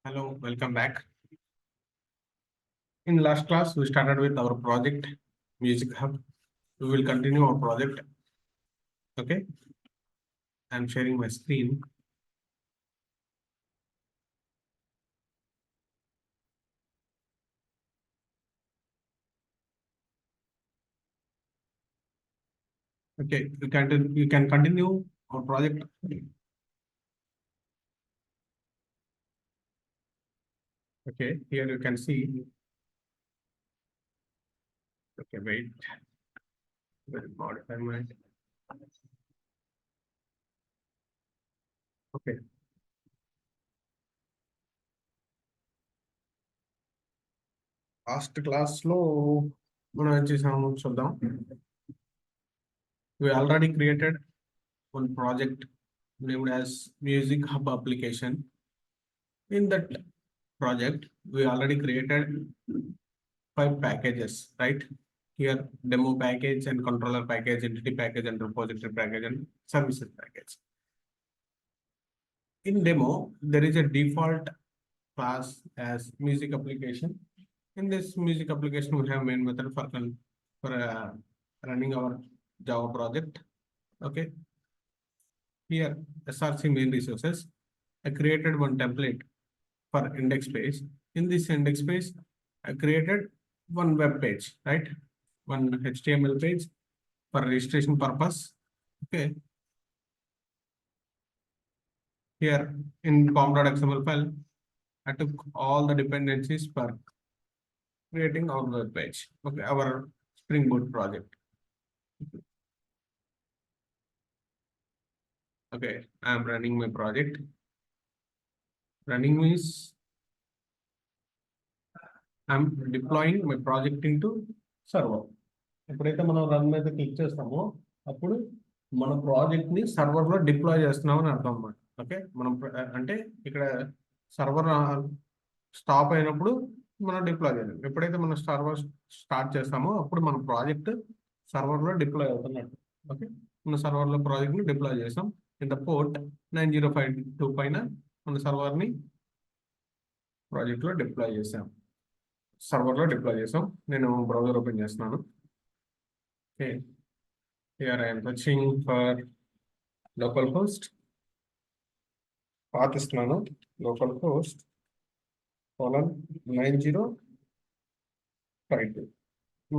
Hello, welcome back. In last class, we started with our project Music Hub. We will continue our project. Okay, I'm sharing my screen. Okay, you can continue our project. Okay, here you can see. Okay, wait. Will modify my. Okay. Last class లో మనం ఏం చేసాము చూద్దాం. We already created one project named as Music Hub application. In that project, we already created 5 packages, right? Here, demo package and controller package, entity package and repository package and services package. In demo, there is a default class as music application. In this music application, we have main method for running our Java project. Okay. Here, SRC main resources. I created one template for index page. In this index page, I created one web page, right? One HTML page for registration purpose. Okay. Here in pom.xml file, I took all the dependencies for creating our web page. Okay, our Spring Boot project. Okay, I am running my project. Running means I'm deploying my project into server. ఎప్పుడైతే మనం run మీద click చేస్తామో అప్పుడు మన project ని server లో deploy చేస్తున్నాం అని అర్థం అన్నమాట. ఓకే, మనం అంటే ఇక్కడ సర్వర్ స్టాప్ అయినప్పుడు మనం డిప్లాయ్ చేయాలి. ఎప్పుడైతే మనం సర్వర్ స్టార్ట్ చేస్తామో అప్పుడు మన ప్రాజెక్ట్ సర్వర్ లో డిప్లాయ్ అవుతున్నట్టు. ఓకే, మన సర్వర్ లో ప్రాజెక్ట్ ని డిప్లాయ్ చేసాం. ఇంత పోర్ట్ 9052 పైన మన సర్వర్ ని ప్రాజెక్ట్ లో డిప్లాయ్ చేసాం. సర్వర్ లో డిప్లాయ్ చేసాం. నేను బ్రౌజర్ ఓపెన్ చేస్తున్నాను. Okay, here I am searching for localhost. Path ఇస్తున్నాను localhost :9052.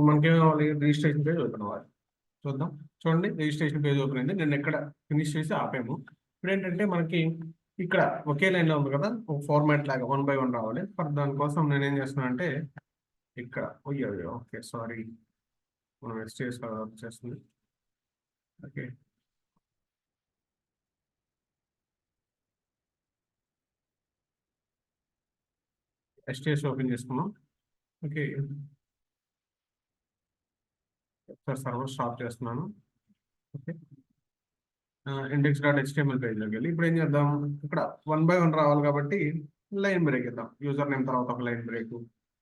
మనకి రిజిస్ట్రేషన్ పేజ్ ఓపెన్ అవ్వాలి. చూద్దాం. చూడండి, రిజిస్ట్రేషన్ పేజ్ ఓపెన్ అయింది. నేను ఎక్కడ ఫినిష్ చేసి ఆపాము. ఇప్పుడు ఏంటంటే మనకి ఇక్కడ ఒకే లైన్ లో ఉంది కదా, ఒక ఫార్మాట్ లాగా 1 by 1 రావాలి. ఫర్ దానికోసం నేను ఏం చేస్తున్నా అంటే ఇక్కడ ఓకే సారీ, మనం ఎస్టీఎస్ చేస్తుంది. ఓకే, ఎస్టీఎస్ ఓపెన్ చేసుకున్నాం. ఓకే, సర్వర్ స్టాప్ చేస్తున్నాను. ఓకే, index.html పేజ్లోకి వెళ్ళి ఇప్పుడు ఏం చేద్దాం, ఇక్కడ 1 by 1 రావాలి కాబట్టి లైన్ బ్రేక్ ఇద్దాం. యూజర్ నేమ్ తర్వాత ఒక line break.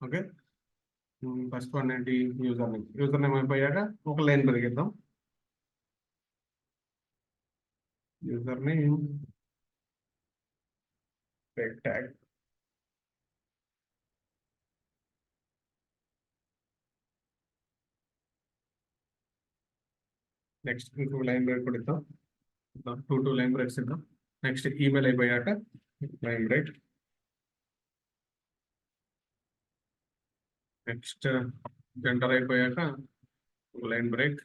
Okay, first one ఏంటి, యూజర్ నేమ్ అయిపోయాక ఒక లైన్ బ్రేక్ ఇద్దాం. User name break tag. Next ఇంకో లైన్ బ్రేక్ కూడా ఇద్దాం. 2 లైన్ బ్రేక్స్ ఇద్దాం. నెక్స్ట్ ఈమెయిల్ అయిపోయాక లైన్ బ్రేక్. నెక్స్ట్ జెండర్ అయిపోయాక లైన్ బ్రేక్.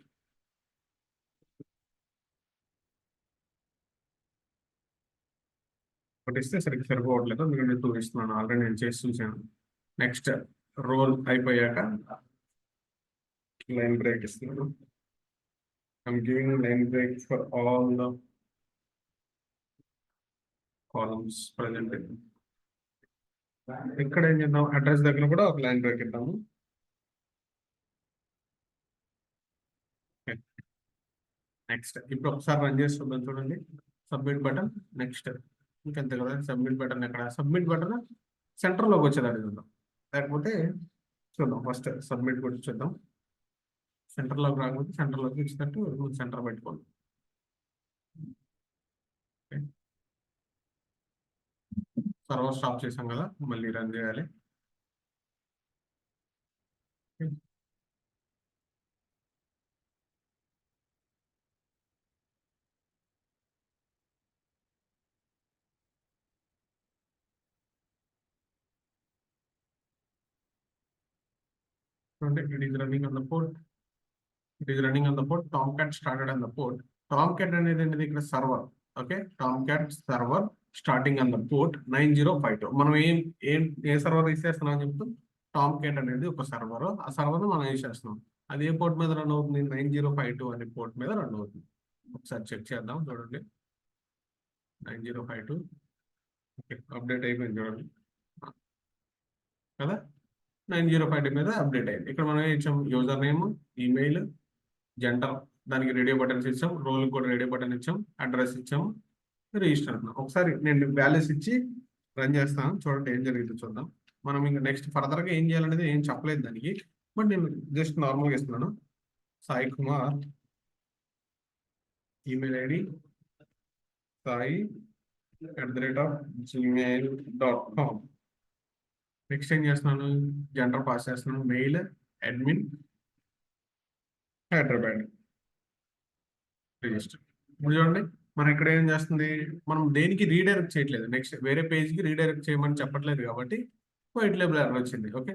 ఒకటి ఇస్తే సరిగ్గా సరిపోవట్లేదు, ఎందుకంటే 2 ఇస్తున్నాను. ఆల్రెడీ నేను చేసి చూసాను. నెక్స్ట్ రోల్ అయిపోయాక లైన్ బ్రేక్ ఇస్తున్నాను. I'm giving line break for all the columns present. ఇక్కడ ఏం చేద్దాం, అడ్రస్ దగ్గర కూడా ఒక లైన్ బ్రేక్ ఇద్దాము. నెక్స్ట్ ఇప్పుడు ఒకసారి రన్ చేసి చూద్దాం. చూడండి, సబ్మిట్ బటన్. నెక్స్ట్ ఇంకంతే కదా, సబ్మిట్ బటన్. ఎక్కడ సబ్మిట్ బటన్ సెంటర్లోకి వచ్చేదాన్ని చూద్దాం, లేకపోతే చూద్దాం. ఫస్ట్ సబ్మిట్ కూడా చూద్దాం. సెంటర్లోకి రాకపోతే సెంటర్లోకి ఇచ్చినట్టు సెంటర్ పెట్టుకోండి. సర్వర్ స్టాప్ చేసాం కదా, మళ్ళీ రన్ చేయాలి. It is running on the port. It is running on the port. Tomcat started on the port. Tomcat అనేది ఏంటిది ఇక్కడ server. Okay, Tomcat server starting on the port 9052. మనం ఏ సర్వర్ తీసేస్తున్నాం చెప్తూ, Tomcat అనేది ఒక సర్వర్. ఆ సర్వర్ మనం వేసేస్తున్నాం. అది ఏ పోర్ట్ మీద రన్ అవుతుంది? 9052 అనే పోర్ట్ మీద రన్ అవుతుంది. ఒకసారి చెక్ చేద్దాం, చూడండి. 9052. ఓకే, అప్డేట్ అయిపోయింది చూడండి కదా. 9052 మీద అప్డేట్ అయింది. ఇక్కడ మనం ఏం ఇచ్చాం? యూజర్ నేమ్, ఈమెయిల్, జెండర్, దానికి రేడియో బటన్స్ ఇచ్చాం, రోల్ కూడా రేడియో బటన్ ఇచ్చాం, అడ్రస్ ఇచ్చాము, రిజిస్టర్ అంటున్నాం. ఒకసారి నేను వాల్యూస్ ఇచ్చి రన్ చేస్తాను, చూడండి ఏం జరిగిందో చూద్దాం. మనం ఇంకా నెక్స్ట్ ఫర్దర్గా ఏం చేయాలనేది ఏం చెప్పలేదు దానికి, బట్ నేను జస్ట్ నార్మల్గా ఇస్తున్నాను. Sai Kumar, email ID sai@gmail.com. Next ఏం చేస్తున్నాను? జెండర్ పాస్ చేస్తున్నాను, మెయిల్ అడ్మిన్ హైదరాబాద్, రిజిస్టర్. ఇప్పుడు చూడండి, మనం ఇక్కడ ఏం చేస్తుంది, మనం దేనికి రీడైరెక్ట్ చేయట్లేదు, నెక్స్ట్ వేరే పేజ్కి రీడైరెక్ట్ చేయమని చెప్పట్లేదు కాబట్టి వైట్ లేబుల్ ఎర్రర్ వచ్చింది. Okay,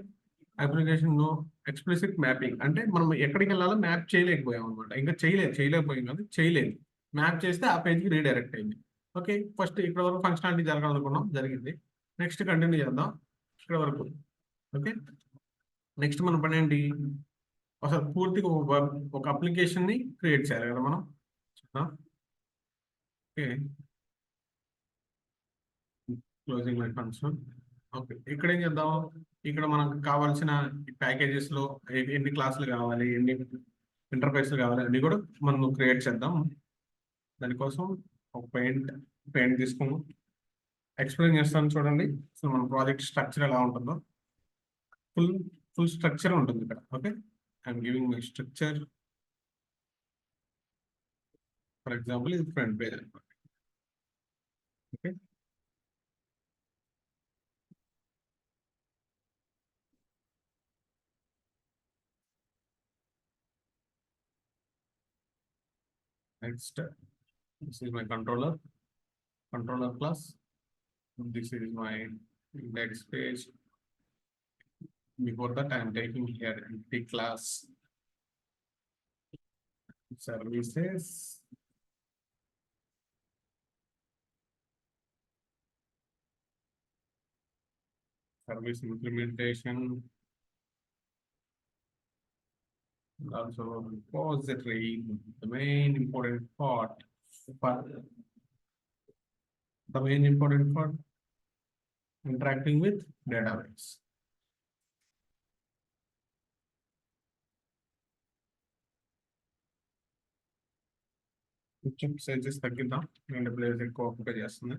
application no explicit mapping అంటే మనం ఎక్కడికి వెళ్ళాలో మ్యాప్ చేయలేకపోయాం అనమాట. ఇంకా చేయలేకపోయాం కాదు, చేయలేదు. మ్యాప్ చేస్తే ఆ పేజ్కి రీడైరెక్ట్ అయింది. ఓకే, ఫస్ట్ ఇక్కడ వరకు ఫంక్షనాలిటీ జరగాలనుకున్నాం, జరిగింది. నెక్స్ట్ కంటిన్యూ చేద్దాం ఇక్కడ వరకు. ఓకే, నెక్స్ట్ మన పని ఏంటి? అసలు పూర్తిగా ఒక అప్లికేషన్ని క్రియేట్ చేయాలి కదా మనం. Okay, closing my console. Okay, ఇక్కడ ఏం చేద్దాం? ఇక్కడ మనకు కావాల్సిన ప్యాకేజెస్ లో ఎన్ని క్లాసులు కావాలి, ఎన్ని ఇంటర్ఫేస్లు కావాలి అన్ని కూడా మనం క్రియేట్ చేద్దాం. దానికోసం ఒక పెయింట్ తీసుకుని ఎక్స్ప్లెయిన్ చేస్తాను చూడండి. అసలు మన ప్రాజెక్ట్ స్ట్రక్చర్ ఎలా ఉంటుందో ఫుల్ స్ట్రక్చర్ ఉంటుంది ఇక్కడ. Okay, I'm giving my structure. For example ఇది ఫ్రంట్ పేజ్ అనమాట. Okay, next this is my controller class. This is my index page. Before that I am taking here empty class services. Service implementation. Also repository, the main important part. Interacting with database. కొంచెం sizes తగ్గిద్దాం, రెండు place ఎక్కువ occupy చేస్తుంది.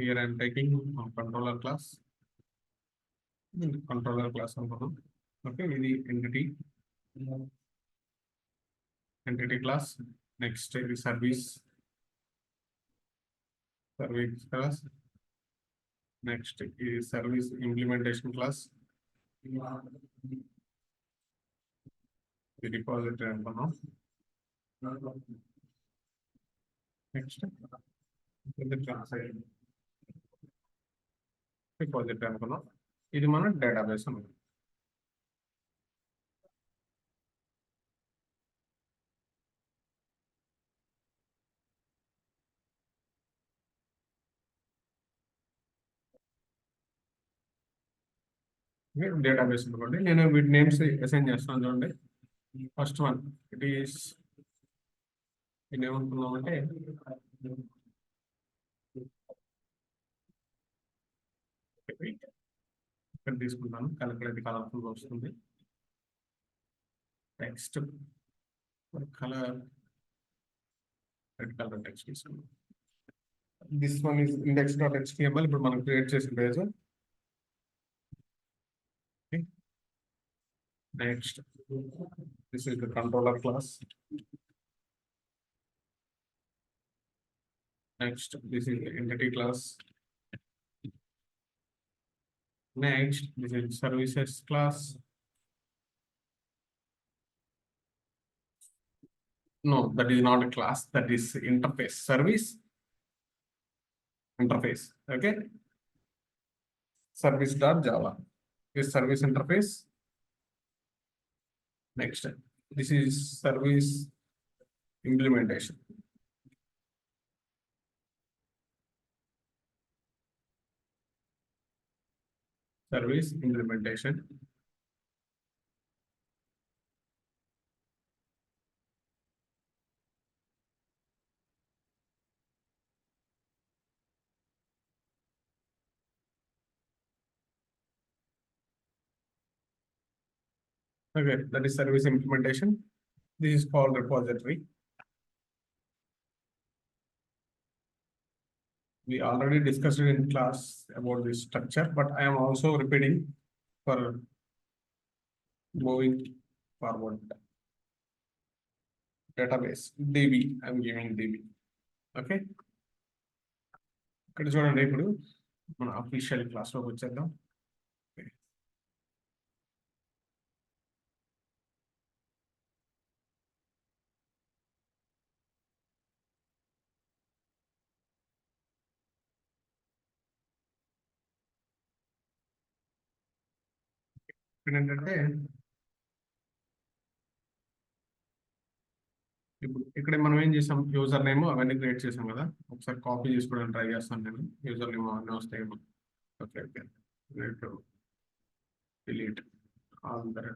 Here I am taking controller class. Controller class అనుకున్నాం. Okay, ఇది entity class. Next ఇది service class. Next is service implementation class. The repository అనుకున్నాం. Next repository అనుకున్నాం. ఇది మన డేటాబేస్ అనుకున్నాం. డేటాబేస్ అనుకోండి. నేను వీటి నేమ్స్ అసైన్ చేస్తాను చూడండి. ఫస్ట్ వన్ ఇట్ ఈస్, ఇది ఏమనుకున్నామంటే ఇక్కడ తీసుకుంటాను, కలర్ కలర్ఫుల్ వస్తుంది. Text colour red colour text తీసుకుందాం. This one is index.html. ఇప్పుడు మనం క్రియేట్ చేసిన page. Next, this is the controller class. Next, this is the entity class. Next, this is services class. No, that is not a class, that is interface, service interface. Okay. Service.java is service interface. Next, this is service implementation. Service implementation. Okay, that is service implementation. This is called repository. We already discussed it in class about this structure, but I am also repeating for moving forward. Database DB, I am giving DB. Okay. ఇక్కడ చూడండి ఇప్పుడు మన official class లోకి వచ్చేద్దాం. ఇక్కడ ఏంటంటే ఇప్పుడు ఇక్కడ మనం ఏం చేసాం, యూజర్ నేమ్ అవన్నీ క్రియేట్ చేసాం కదా. ఒకసారి కాపీ చేసుకోవడానికి ట్రై చేస్తాను నేను. యూజర్ నేమ్ అవన్నీ వస్తాయేమో. Okay okay, delete all the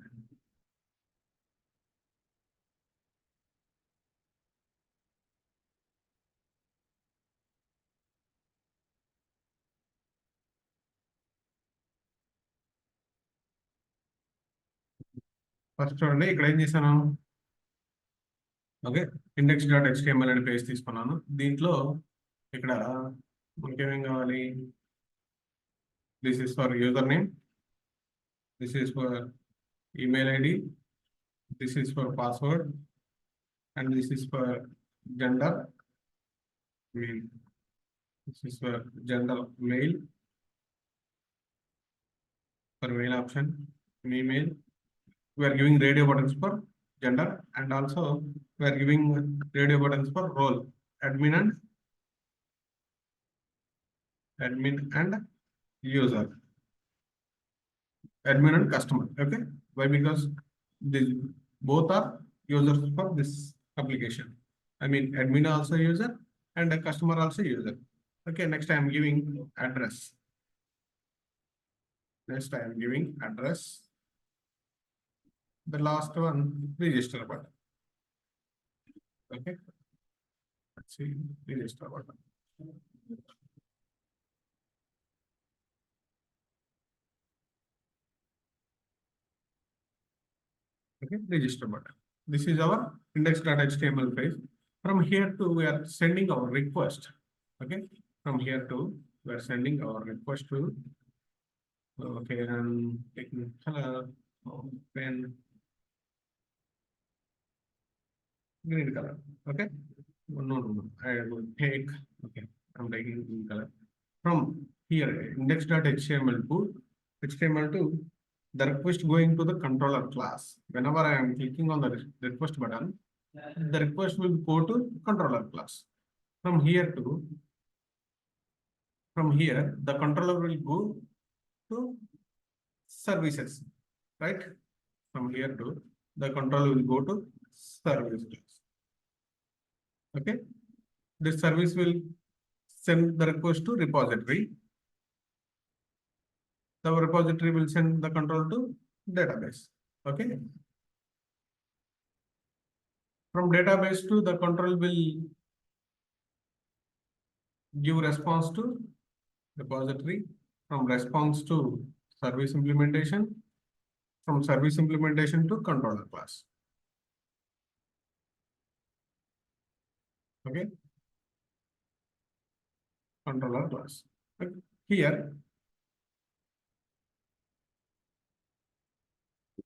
first చూడండి ఇక్కడ ఏం చేశాను. ఓకే, index.html అనే పేజ్ తీసుకున్నాను. దీంట్లో ఇక్కడ మనకేమేం కావాలి, this is for user name, this is for email ID, this is for password, and this is for gender, this is for general mail, for mail option, email. We are giving radio buttons for gender, and also we are giving radio buttons for role, admin and user, admin and customer. Okay, why? Because these both are users for this application. I mean, admin also user and a customer also user. Okay, next I am giving address. Next I am giving address. The last one, register button. Okay, let's see, register button. Okay, register button. This is our index.html page. From here to we are sending our request. Okay, from here to we are sending our request to. Okay, I'm taking color, pen, green color. Okay, no, I will take. Okay, I'm taking green color. From here, index.html to HTML2, the request going to the controller class. Whenever I am clicking on the request button, the request will go to controller class. From here, the controller will go to services, right? From here to the controller will go to service class. Okay, this service will send the request to repository. The repository will send the control to database. Okay, from database to the control will give response to repository, from response to service implementation, from service implementation to controller class. Okay, controller class. Okay. Here,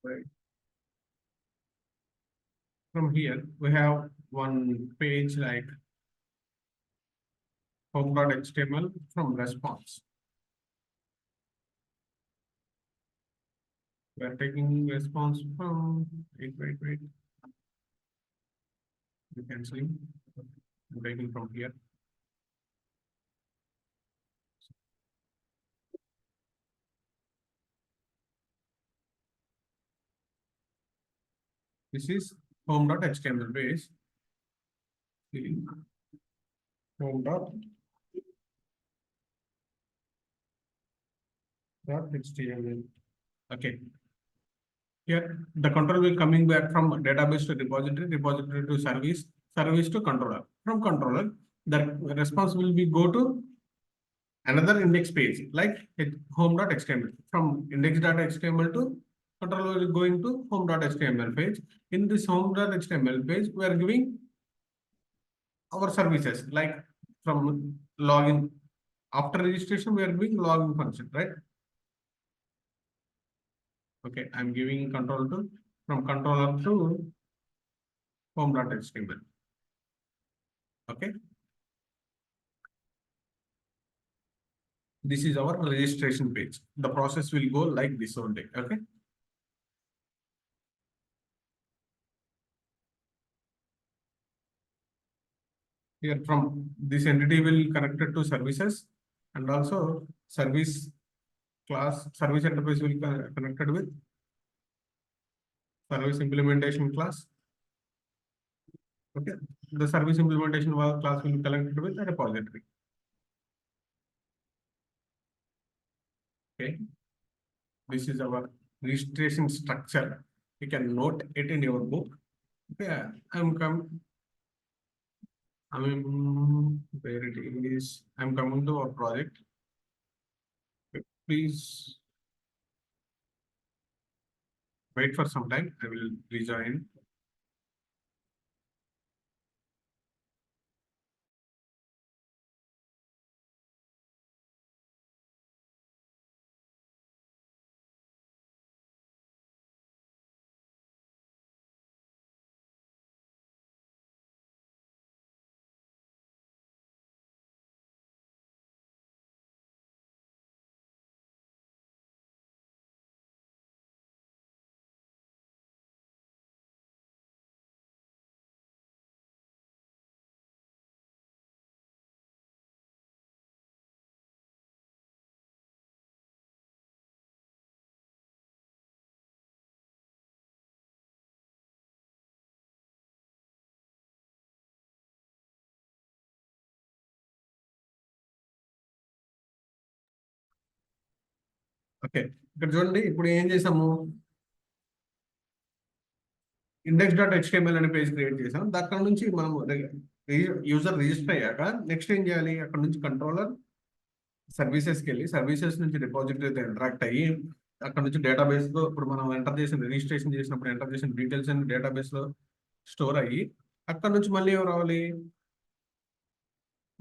right, from here we have one page like home.html from response. We are taking response from wait. You can see I'm taking from here. This is home.html page. Home.html. Okay. Here the control will coming back from database to repository, repository to service, service to controller. From controller, the response will be go to another index page like home.html. From index.html to controller is going to home.html page. In this home.html page, we are giving our services like from login. After registration, we are giving login function, right? Okay, I'm giving control to from controller to home.html. Okay. This is our registration page. The process will go like this only. Okay. Here from this entity will connect it to services and also service class, service enterprise will connected with service implementation class. Okay. The service implementation class will be connected with a repository. Okay. This is our registration structure. You can note it in your book. Okay. Where it is. I'm coming to our project. Please wait for some time. I will rejoin. Okay, ఇక్కడ చూడండి. ఇప్పుడు ఏం చేసాము, index.html అనే page create చేసాం. అక్కడ నుంచి మనం యూజర్ రిజిస్టర్ అయ్యాక నెక్స్ట్ ఏం చేయాలి, అక్కడ నుంచి కంట్రోలర్ సర్వీసెస్కి వెళ్ళి సర్వీసెస్ నుంచి డిపాజిటరీతో ఇంటరాక్ట్ అయ్యి అక్కడ నుంచి డేటాబేస్ లో ఇప్పుడు మనం ఎంటర్ చేసిన రిజిస్ట్రేషన్ చేసినప్పుడు ఎంటర్ చేసిన డీటెయిల్స్ అన్ని డేటాబేస్ లో స్టోర్ అయ్యి అక్కడ నుంచి మళ్ళీ ఏం రావాలి,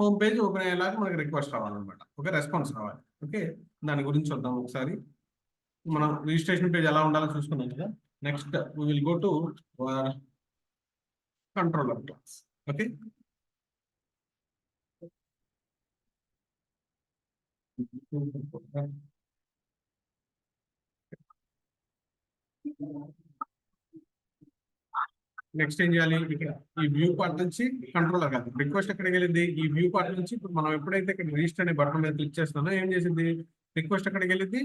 హోమ్ పేజ్ ఓపెన్ అయ్యేలాగా మనకి రిక్వెస్ట్ రావాలన్నమాట. ఓకే, రెస్పాన్స్ రావాలి. ఓకే, దాని గురించి చూద్దాం ఒకసారి. మనం రిజిస్ట్రేషన్ పేజ్ ఎలా ఉండాలో చూసుకున్నాం కదా. Next we will go to controller class. Okay. Next ఏం చేయాలి, ఇక్కడ ఈ వ్యూ పార్ట్ నుంచి కంట్రోలర్ కాదు, రిక్వెస్ట్ ఎక్కడికి వెళ్ళింది, ఈ వ్యూ పార్ట్ నుంచి ఇప్పుడు మనం ఎప్పుడైతే ఇక్కడ రిజిస్టర్ అనే బటన్ మీద క్లిక్ చేస్తున్నామో ఏం చేసింది, రిక్వెస్ట్ ఎక్కడికి వెళ్ళింది,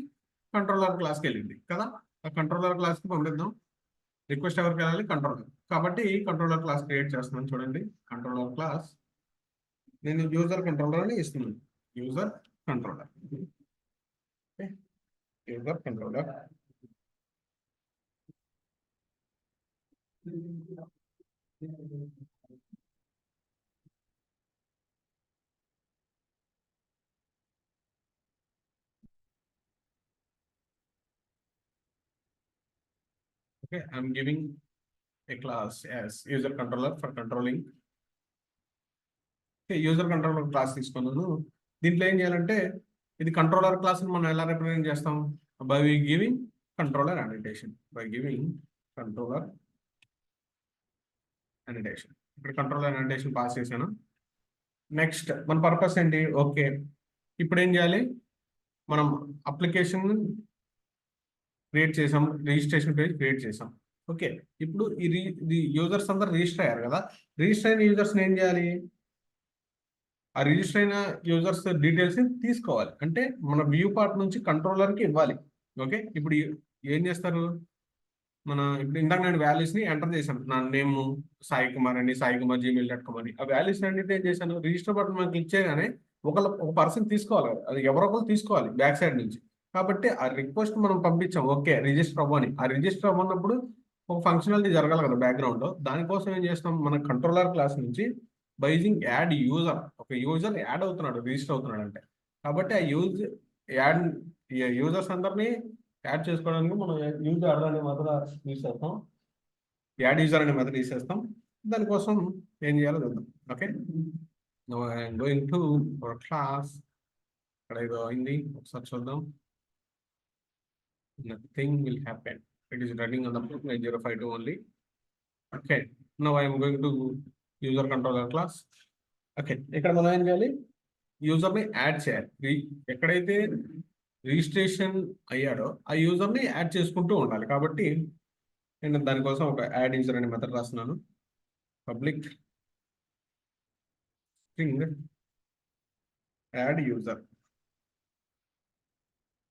కంట్రోలర్ క్లాస్కి వెళ్ళింది కదా. ఆ కంట్రోలర్ క్లాస్కి పంపిద్దాం. రిక్వెస్ట్ ఎవరికి వెళ్ళాలి, కంట్రోలర్. కాబట్టి కంట్రోలర్ క్లాస్ క్రియేట్ చేస్తున్నాను చూడండి. కంట్రోలర్ క్లాస్ నేను యూజర్ కంట్రోలర్ అని ఇస్తున్నాను. User controller, user controller. Okay, I'm giving a class as user controller for controlling. Okay, user controller class తీసుకున్నాను. దీంట్లో ఏం చేయాలంటే ఇది కంట్రోలర్ క్లాస్ మనం ఎలా రిప్రజెంట్ చేస్తాం, by giving controller annotation, by giving controller annotation. ఇక్కడ కంట్రోలర్ annotation పాస్ చేశాను. నెక్స్ట్ మన పర్పస్ ఏంటి? ఓకే, ఇప్పుడు ఏం చేయాలి? మనం అప్లికేషన్ క్రియేట్ చేసాం, రిజిస్ట్రేషన్ పేజ్ క్రియేట్ చేసాం. ఓకే, ఇప్పుడు ఇది యూజర్స్ అందరు రిజిస్టర్ అయ్యారు కదా. రిజిస్టర్ అయిన యూజర్స్ని ఏం చేయాలి? ఆ రిజిస్టర్ అయిన యూజర్స్ డీటెయిల్స్ తీసుకోవాలి. అంటే మన వ్యూ పార్ట్ నుంచి కంట్రోలర్కి ఇవ్వాలి. ఓకే, ఇప్పుడు ఏం చేస్తారు? ఇప్పుడు ఇందాక నేను వాల్యూస్ని ఎంటర్ చేశాను. నా నేమ్ సాయి కుమార్ అని, సాయి కుమార్ gmail.com అని. ఆ వాల్యూస్ అన్నిటి ఏం చేశాను? రిజిస్టర్ బటన్ మనం క్లిక్ చేయగానే ఒక పర్సన్ తీసుకోవాలి కదా, అది ఎవరో ఒకరు తీసుకోవాలి బ్యాక్ సైడ్ నుంచి. కాబట్టి ఆ రిక్వెస్ట్ మనం పంపించాం, ఓకే రిజిస్టర్ అవ్వని. ఆ రిజిస్టర్ అవ్వనప్పుడు ఒక ఫంక్షనాలిటీ జరగాలి కదా బ్యాక్గ్రౌండ్లో. దానికోసం ఏం చేస్తాం? మన కంట్రోలర్ క్లాస్ నుంచి బైజింగ్ యాడ్ యూజర్, ఒక యూజర్ యాడ్ అవుతున్నాడు, రిజిస్టర్ అవుతున్నాడు అంటే. కాబట్టి ఆ యాడ్ యూజర్స్ అందరినీ యాడ్ చేసుకోవడానికి మనం యూజర్ అనే మెథడ్ యూజ్ చేస్తాం. యాడ్ యూజర్ అనే మెథడ్ యూజ్ చేస్తాం. దానికోసం ఏం చేయాలో చూద్దాం. Okay, I'm going to class. ఇక్కడ ఏదో అయింది, ఒకసారి చూద్దాం. Nothing will happen. It is running on the 9052 only. Okay, now I'm going to user controller class. Okay, ఇక్కడ మనం ఏం చేయాలి? యూజర్ని యాడ్ చేయాలి. ఎక్కడైతే రిజిస్ట్రేషన్ అయ్యాడో ఆ యూజర్ని యాడ్ చేసుకుంటూ ఉండాలి. కాబట్టి నేను దానికోసం ఒక యాడ్ యూజర్ అనే మెథడ్ రాస్తున్నాను. Public string add user.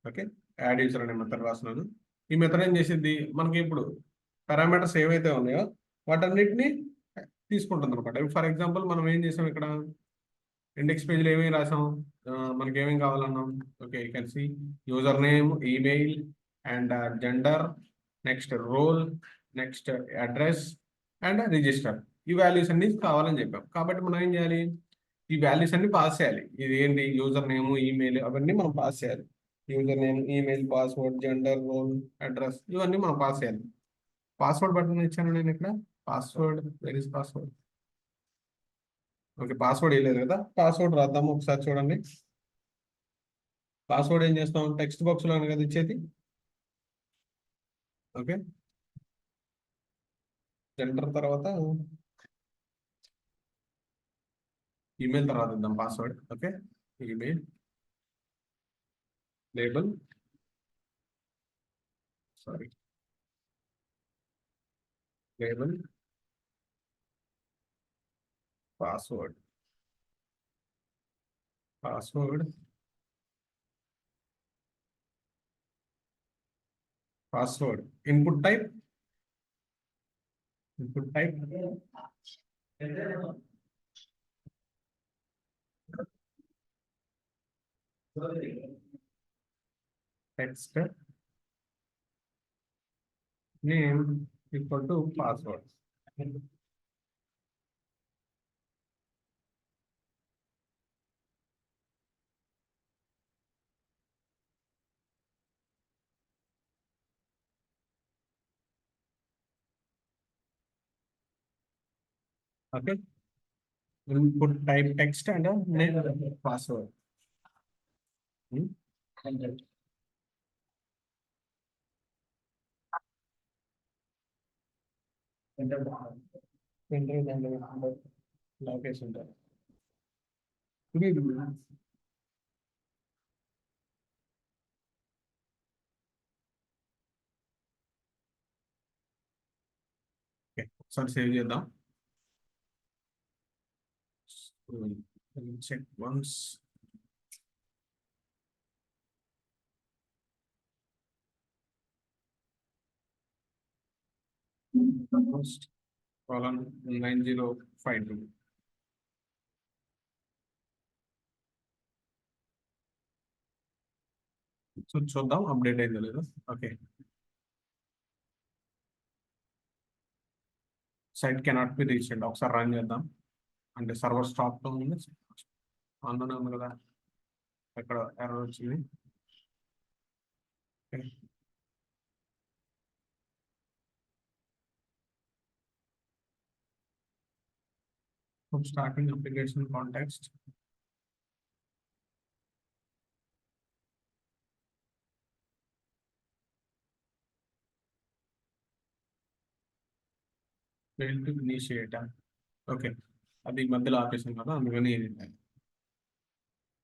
Okay, add user అనే మెథడ్ రాస్తున్నాను. ఈ మెథడ్ ఏం చేసింది? మనకి ఇప్పుడు పారామీటర్స్ ఏవైతే ఉన్నాయో వాటన్నిటిని తీసుకుంటుంది అనమాట. ఫర్ ఎగ్జాంపుల్ మనం ఏం చేసాం ఇక్కడ? ఇండెక్స్ పేజ్లో ఏమేమి రాసాం? మనకి ఏమేమి కావాలన్నాం? Okay, you can see user name, email and gender, next role, next address and register. ఈ వాల్యూస్ అన్ని కావాలని చెప్పాం. కాబట్టి మనం ఏం చేయాలి? ఈ వాల్యూస్ అన్ని పాస్ చేయాలి. ఇది ఏంటి? యూజర్ నేమ్, ఈమెయిల్, అవన్నీ మనం పాస్ చేయాలి. User name, email, password, gender, role, address, ఇవన్నీ మనం పాస్ చేయాలి. పాస్వర్డ్ బటన్ ఇచ్చాను నేను ఇక్కడ. Password, where is password? Okay, password వేయలేదు కదా. పాస్వర్డ్ రాద్దాము ఒకసారి చూడండి. పాస్వర్డ్ ఏం చేస్తాం? టెక్స్ట్ బాక్స్లో కదా ఇచ్చేది. ఓకే, జెండర్ తర్వాత ఈమెయిల్ తర్వాత ఇద్దాం password. Okay, email, label, sorry, label, password, password, password, input type, input type, text, name equal to password. Okay, input type text and name password. Location ఒకసారి save చేద్దాం. Check once. colon 9052. So చూద్దాం update అయిందో లేదో. Okay, site cannot be reached. ఒకసారి run చేద్దాం. అంటే server స్టాప్లో ఉంది, ఆన్లోనే ఉంది కదా. ఎక్కడ ఎర్రర్ వచ్చింది? Starting application context. Fail to initiate. Okay, అది మధ్యలో ఆపేసాం కదా, అందుకని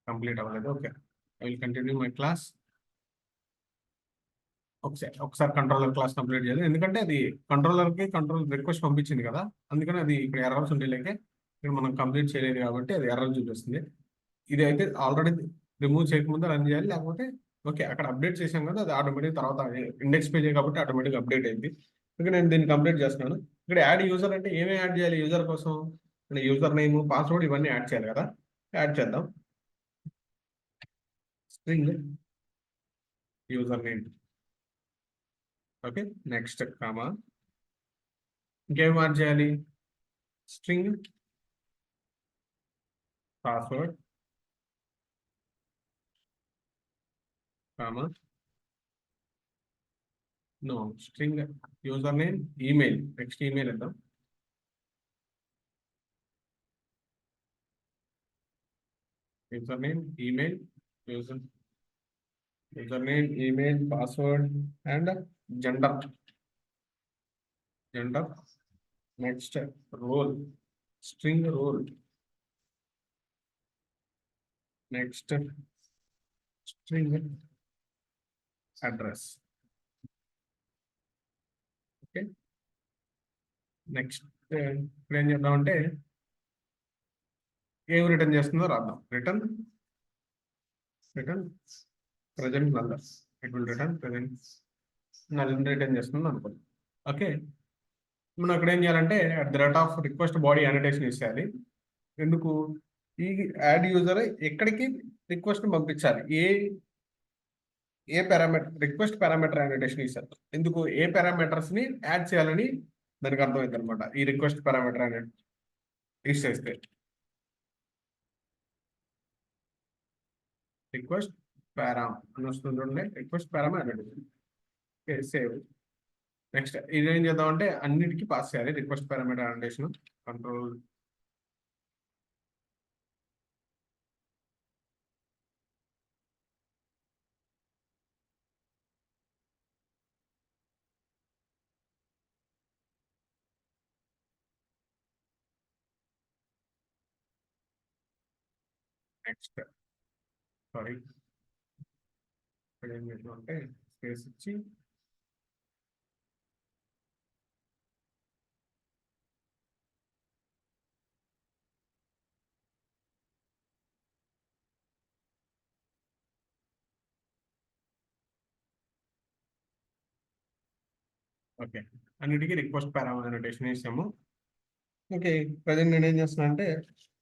కంప్లీట్ అవ్వలేదు. Okay, I will continue my class. ఒకసారి కంట్రోలర్ క్లాస్ కంప్లీట్ చేయాలి, ఎందుకంటే అది కంట్రోల్ రిక్వెస్ట్ పంపించింది కదా, అందుకని అది ఇక్కడ ఎర్రర్స్ ఉంటే లేక ఇక్కడ మనం కంప్లీట్ చేయలేదు కాబట్టి అది ఎర్రర్ చూపిస్తుంది. ఇది అయితే ఆల్రెడీ రిమూవ్ చేయకముందే రన్ చేయాలి, లేకపోతే ఓకే అక్కడ అప్డేట్ చేసాం కదా, అది ఆటోమేటిక్ తర్వాత ఇండెక్స్ పేజ్ కాబట్టి ఆటోమేటిక్ అప్డేట్ అయింది. ఇంకా నేను దీన్ని కంప్లీట్ చేస్తున్నాను. ఇక్కడ యాడ్ యూజర్ అంటే ఏమేమి యాడ్ చేయాలి యూజర్ కోసం, యూజర్ నేమ్, పాస్వర్డ్ ఇవన్నీ యాడ్ చేయాలి కదా. యాడ్ చేద్దాం. String user name. Okay, next comma. ఇంకేం యాడ్ చేయాలి, string password comma no string user name, email. Next email ఇద్దాం. User name, email, user name, email, password and gender. Next role, string role. Next string address. Okay, next ఇప్పుడు ఏం చేద్దామంటే ఏం return చేస్తుందో రాద్దాం. Return present null. It will return present null return చేస్తుంది అనుకోండి. Okay, మనం అక్కడ ఏం చేయాలంటే @రిక్వెస్ట్ బాడీ అనోటేషన్ ఇచ్చేయాలి. ఎందుకు, ఈ యాడ్ యూజర్ ఎక్కడికి రిక్వెస్ట్ పంపించాలి, ఏ పారామీటర్, రిక్వెస్ట్ పారామీటర్ అనోటేషన్ ఇస్తారు. ఎందుకు, ఏ పారామీటర్స్ ని యాడ్ చేయాలని దానికి అర్థమైంది అనమాట. ఈ రిక్వెస్ట్ పారామీటర్ అనేది యూస్ చేస్తే రిక్వెస్ట్ పారామ్ అని వస్తుంది. Request param annotation. Save. Next ఇది ఏం చేద్దామంటే అన్నిటికీ పాస్ చేయాలి request parameter annotation. Control next sorry ఇక్కడ ఏం చేద్దామంటే స్పేస్ ఇచ్చి ఓకే అన్నిటికీ రిక్వెస్ట్ పారామీటర్ అనోటేషన్ ఇస్తాము. ఓకే, ప్రజెంట్ నేను ఏం చేస్తున్నా అంటే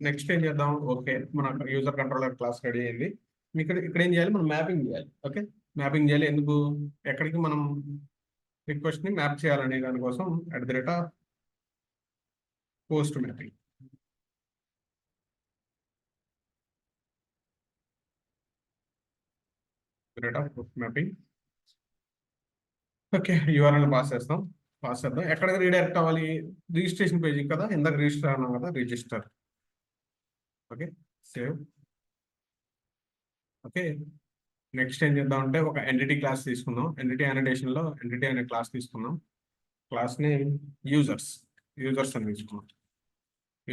నెక్స్ట్ ఏం చేద్దాం. ఓకే, మన యూజర్ కంట్రోలర్ క్లాస్ రెడీ అయింది. ఇక్కడ ఏం చేయాలి, మనం మ్యాపింగ్ చేయాలి. ఓకే, మ్యాపింగ్ చేయాలి. ఎందుకు, ఎక్కడికి మనం రిక్వెస్ట్ ని మ్యాప్ చేయాలనే దానికోసం @post mapping. Post mapping. Okay, URL pass చేద్దాం. ఎక్కడికి రీడైరెక్ట్ అవ్వాలి, రిజిస్ట్రేషన్ పేజీ కదా, ఇందాక రిజిస్టర్ అన్నాం కదా, register. Okay, save. Okay, next ఏం చేద్దాం అంటే ఒక ఎంటిటీ క్లాస్ తీసుకుందాం. ఎంటిటీ అనోటేషన్ లో ఎంటిటీ అనే క్లాస్ తీసుకుందాం. క్లాస్ ని యూజర్స్ అని తీసుకున్నాం.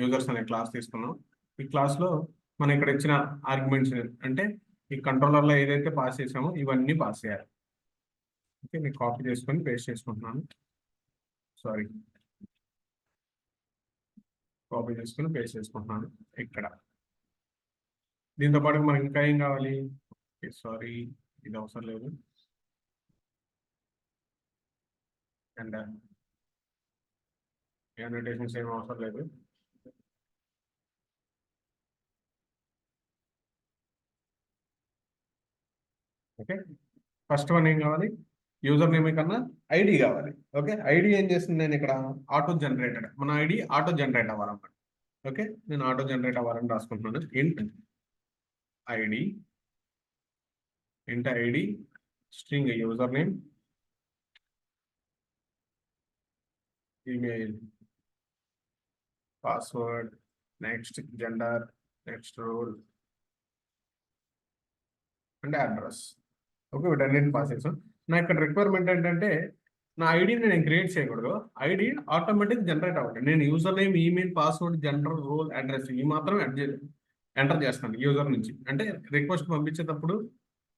యూజర్స్ అనే క్లాస్ తీసుకున్నాం. ఈ క్లాస్ లో మనం ఇక్కడ ఇచ్చిన ఆర్గ్యుమెంట్స్ అంటే ఈ కంట్రోలర్ లో ఏదైతే పాస్ చేసామో ఇవన్నీ పాస్ చేయాలి. ఓకే, నేను కాపీ చేసుకొని పేస్ట్ చేసుకుంటున్నాను. సారీ, కాపీ చేసుకొని పేస్ట్ చేసుకుంటున్నాను ఇక్కడ. దీంతో పాటు మనకి ఇంకా ఏం కావాలి, సారీ ఇది అవసరం లేదు. అండ్ అనోటేషన్స్ ఏం అవసరం లేదు. ఓకే, ఫస్ట్ వన్ ఏం కావాలి, యూజర్ నేమ్ కన్నా ఐడి కావాలి. ఓకే, ఐడి ఏం చేస్తుంది, నేను ఇక్కడ ఆటో జనరేటెడ్, మన ఐడి ఆటో జనరేట్ అవ్వాలన్నమాట. ఓకే, నేను ఆటో జనరేట్ అవ్వాలని రాసుకుంటున్నాను. Int ID string user name, email, password, next gender, next role and address. Okay, వీటన్నిటిని పాస్ చేసాం. నా ఇక్కడ రిక్వైర్మెంట్ ఏంటంటే నా ఐడిని నేను క్రియేట్ చేయకూడదు. ఐడి ఆటోమేటిక్ జనరేట్ అవ్వాలి. నేను user name, email, password, gender, role, address ఇవి మాత్రం ఎంటర్ చేస్తాను యూజర్ నుంచి. అంటే రిక్వెస్ట్ పంపించేటప్పుడు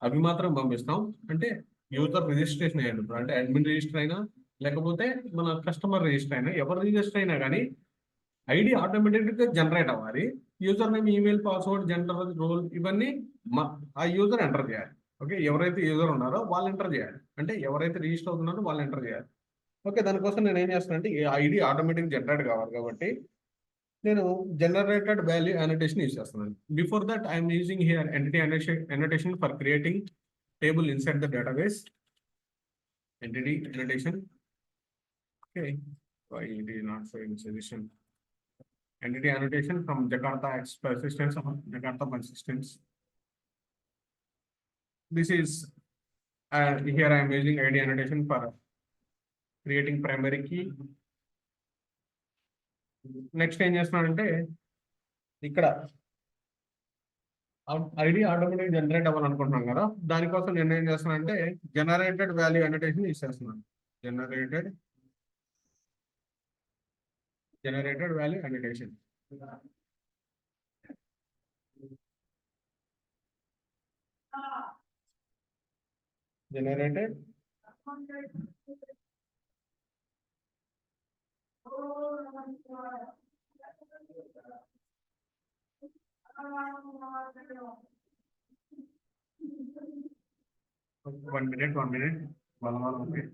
అవి మాత్రం పంపిస్తాం. అంటే యూజర్ రిజిస్ట్రేషన్ అయ్యేటప్పుడు, అంటే అడ్మిన్ రిజిస్టర్ అయినా లేకపోతే మన కస్టమర్ రిజిస్టర్ అయినా, ఎవరు రిజిస్టర్ అయినా కానీ ఐడి ఆటోమేటిక్గా జనరేట్ అవ్వాలి. User name, email, password, gender, role ఇవన్నీ ఆ యూజర్ ఎంటర్ చేయాలి. ఓకే, ఎవరైతే యూజర్ ఉన్నారో వాళ్ళు ఎంటర్ చేయాలి. అంటే ఎవరైతే రిజిస్టర్ అవుతున్నారో వాళ్ళు ఎంటర్ చేయాలి. ఓకే, దానికోసం నేను ఏం చేస్తానంటే ఈ ఐడి ఆటోమేటిక్ జనరేట్ కావాలి కాబట్టి నేను జనరేటెడ్ వాల్యూ అనోటేషన్ యూజ్ చేస్తున్నాను. Before that I'm using here entity annotation for creating table inside the database. Entity annotation. Okay, why it is not showing solution. Entity annotation from Jakarta X persistence or Jakarta persistence. This is here I am using ID annotation for creating primary key. Next ఏం చేస్తున్నానంటే ఇక్కడ ID automatic generate అవ్వాలనుకుంటున్నాం కదా, దానికోసం నేను ఏం చేస్తున్నానంటే generated value annotation use చేస్తున్నాను. generated value annotation. Generated one minute. Okay.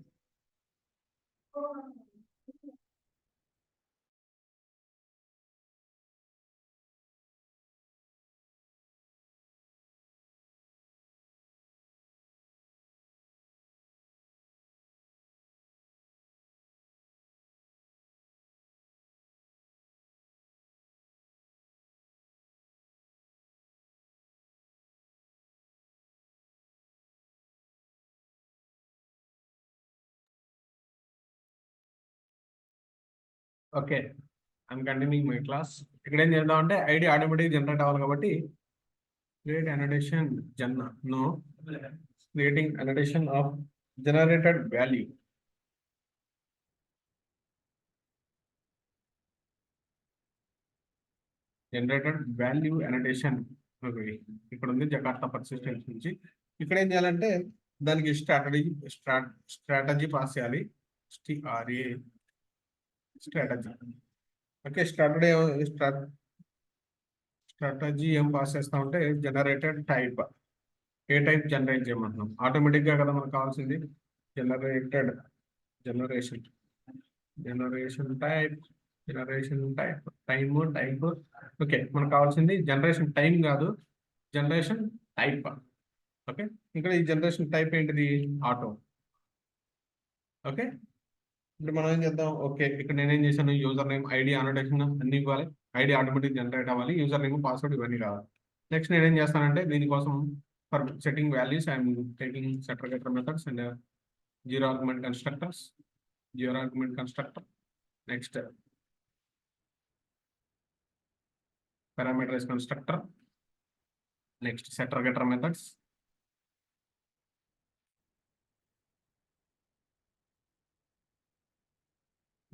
Okay, I'm continuing my class. ఇక్కడ ఏం చేద్దాం అంటే ఐడి ఆటోమేటిక్ జనరేట్ అవ్వాలి కాబట్టి create annotation creating annotation of generated value. Generated value annotation. Okay, ఇక్కడ ఉంది జకార్తా పర్సిస్టెన్స్ నుంచి. ఇక్కడ ఏం చేయాలంటే దానికి స్ట్రాటజీ పాస్ చేయాలి. స్ట్రాటజీ. ఓకే, స్ట్రాటజీ ఏం పాస్ చేస్తా ఉంటే జనరేటెడ్ టైప్. ఏ టైప్ జనరేట్ చేయమంటున్నాం? ఆటోమేటిక్ గా కదా మనకు కావాల్సింది. Generation type type. ఓకే, మనకు కావాల్సింది జనరేషన్ టైం కాదు, జనరేషన్ టైప్. ఓకే, ఇక్కడ ఈ జనరేషన్ టైప్ ఏంటిది? ఆటో. ఓకే, ఇప్పుడు మనం ఏం చేద్దాం? ఓకే, ఇక్కడ నేనేం చేశాను, యూజర్ నేమ్, ఐడి, అనోటేషన్ అన్ని ఇవ్వాలి. ఐడి ఆటోమేటిక్ జనరేట్ అవ్వాలి, యూజర్ నేమ్, పాస్వర్డ్ ఇవన్నీ కావాలి. నెక్స్ట్ నేనేం చేస్తానంటే దీనికోసం for setting values I'm taking setter getter methods and zero argument constructor. Next parameterized constructor. Next setter getter methods.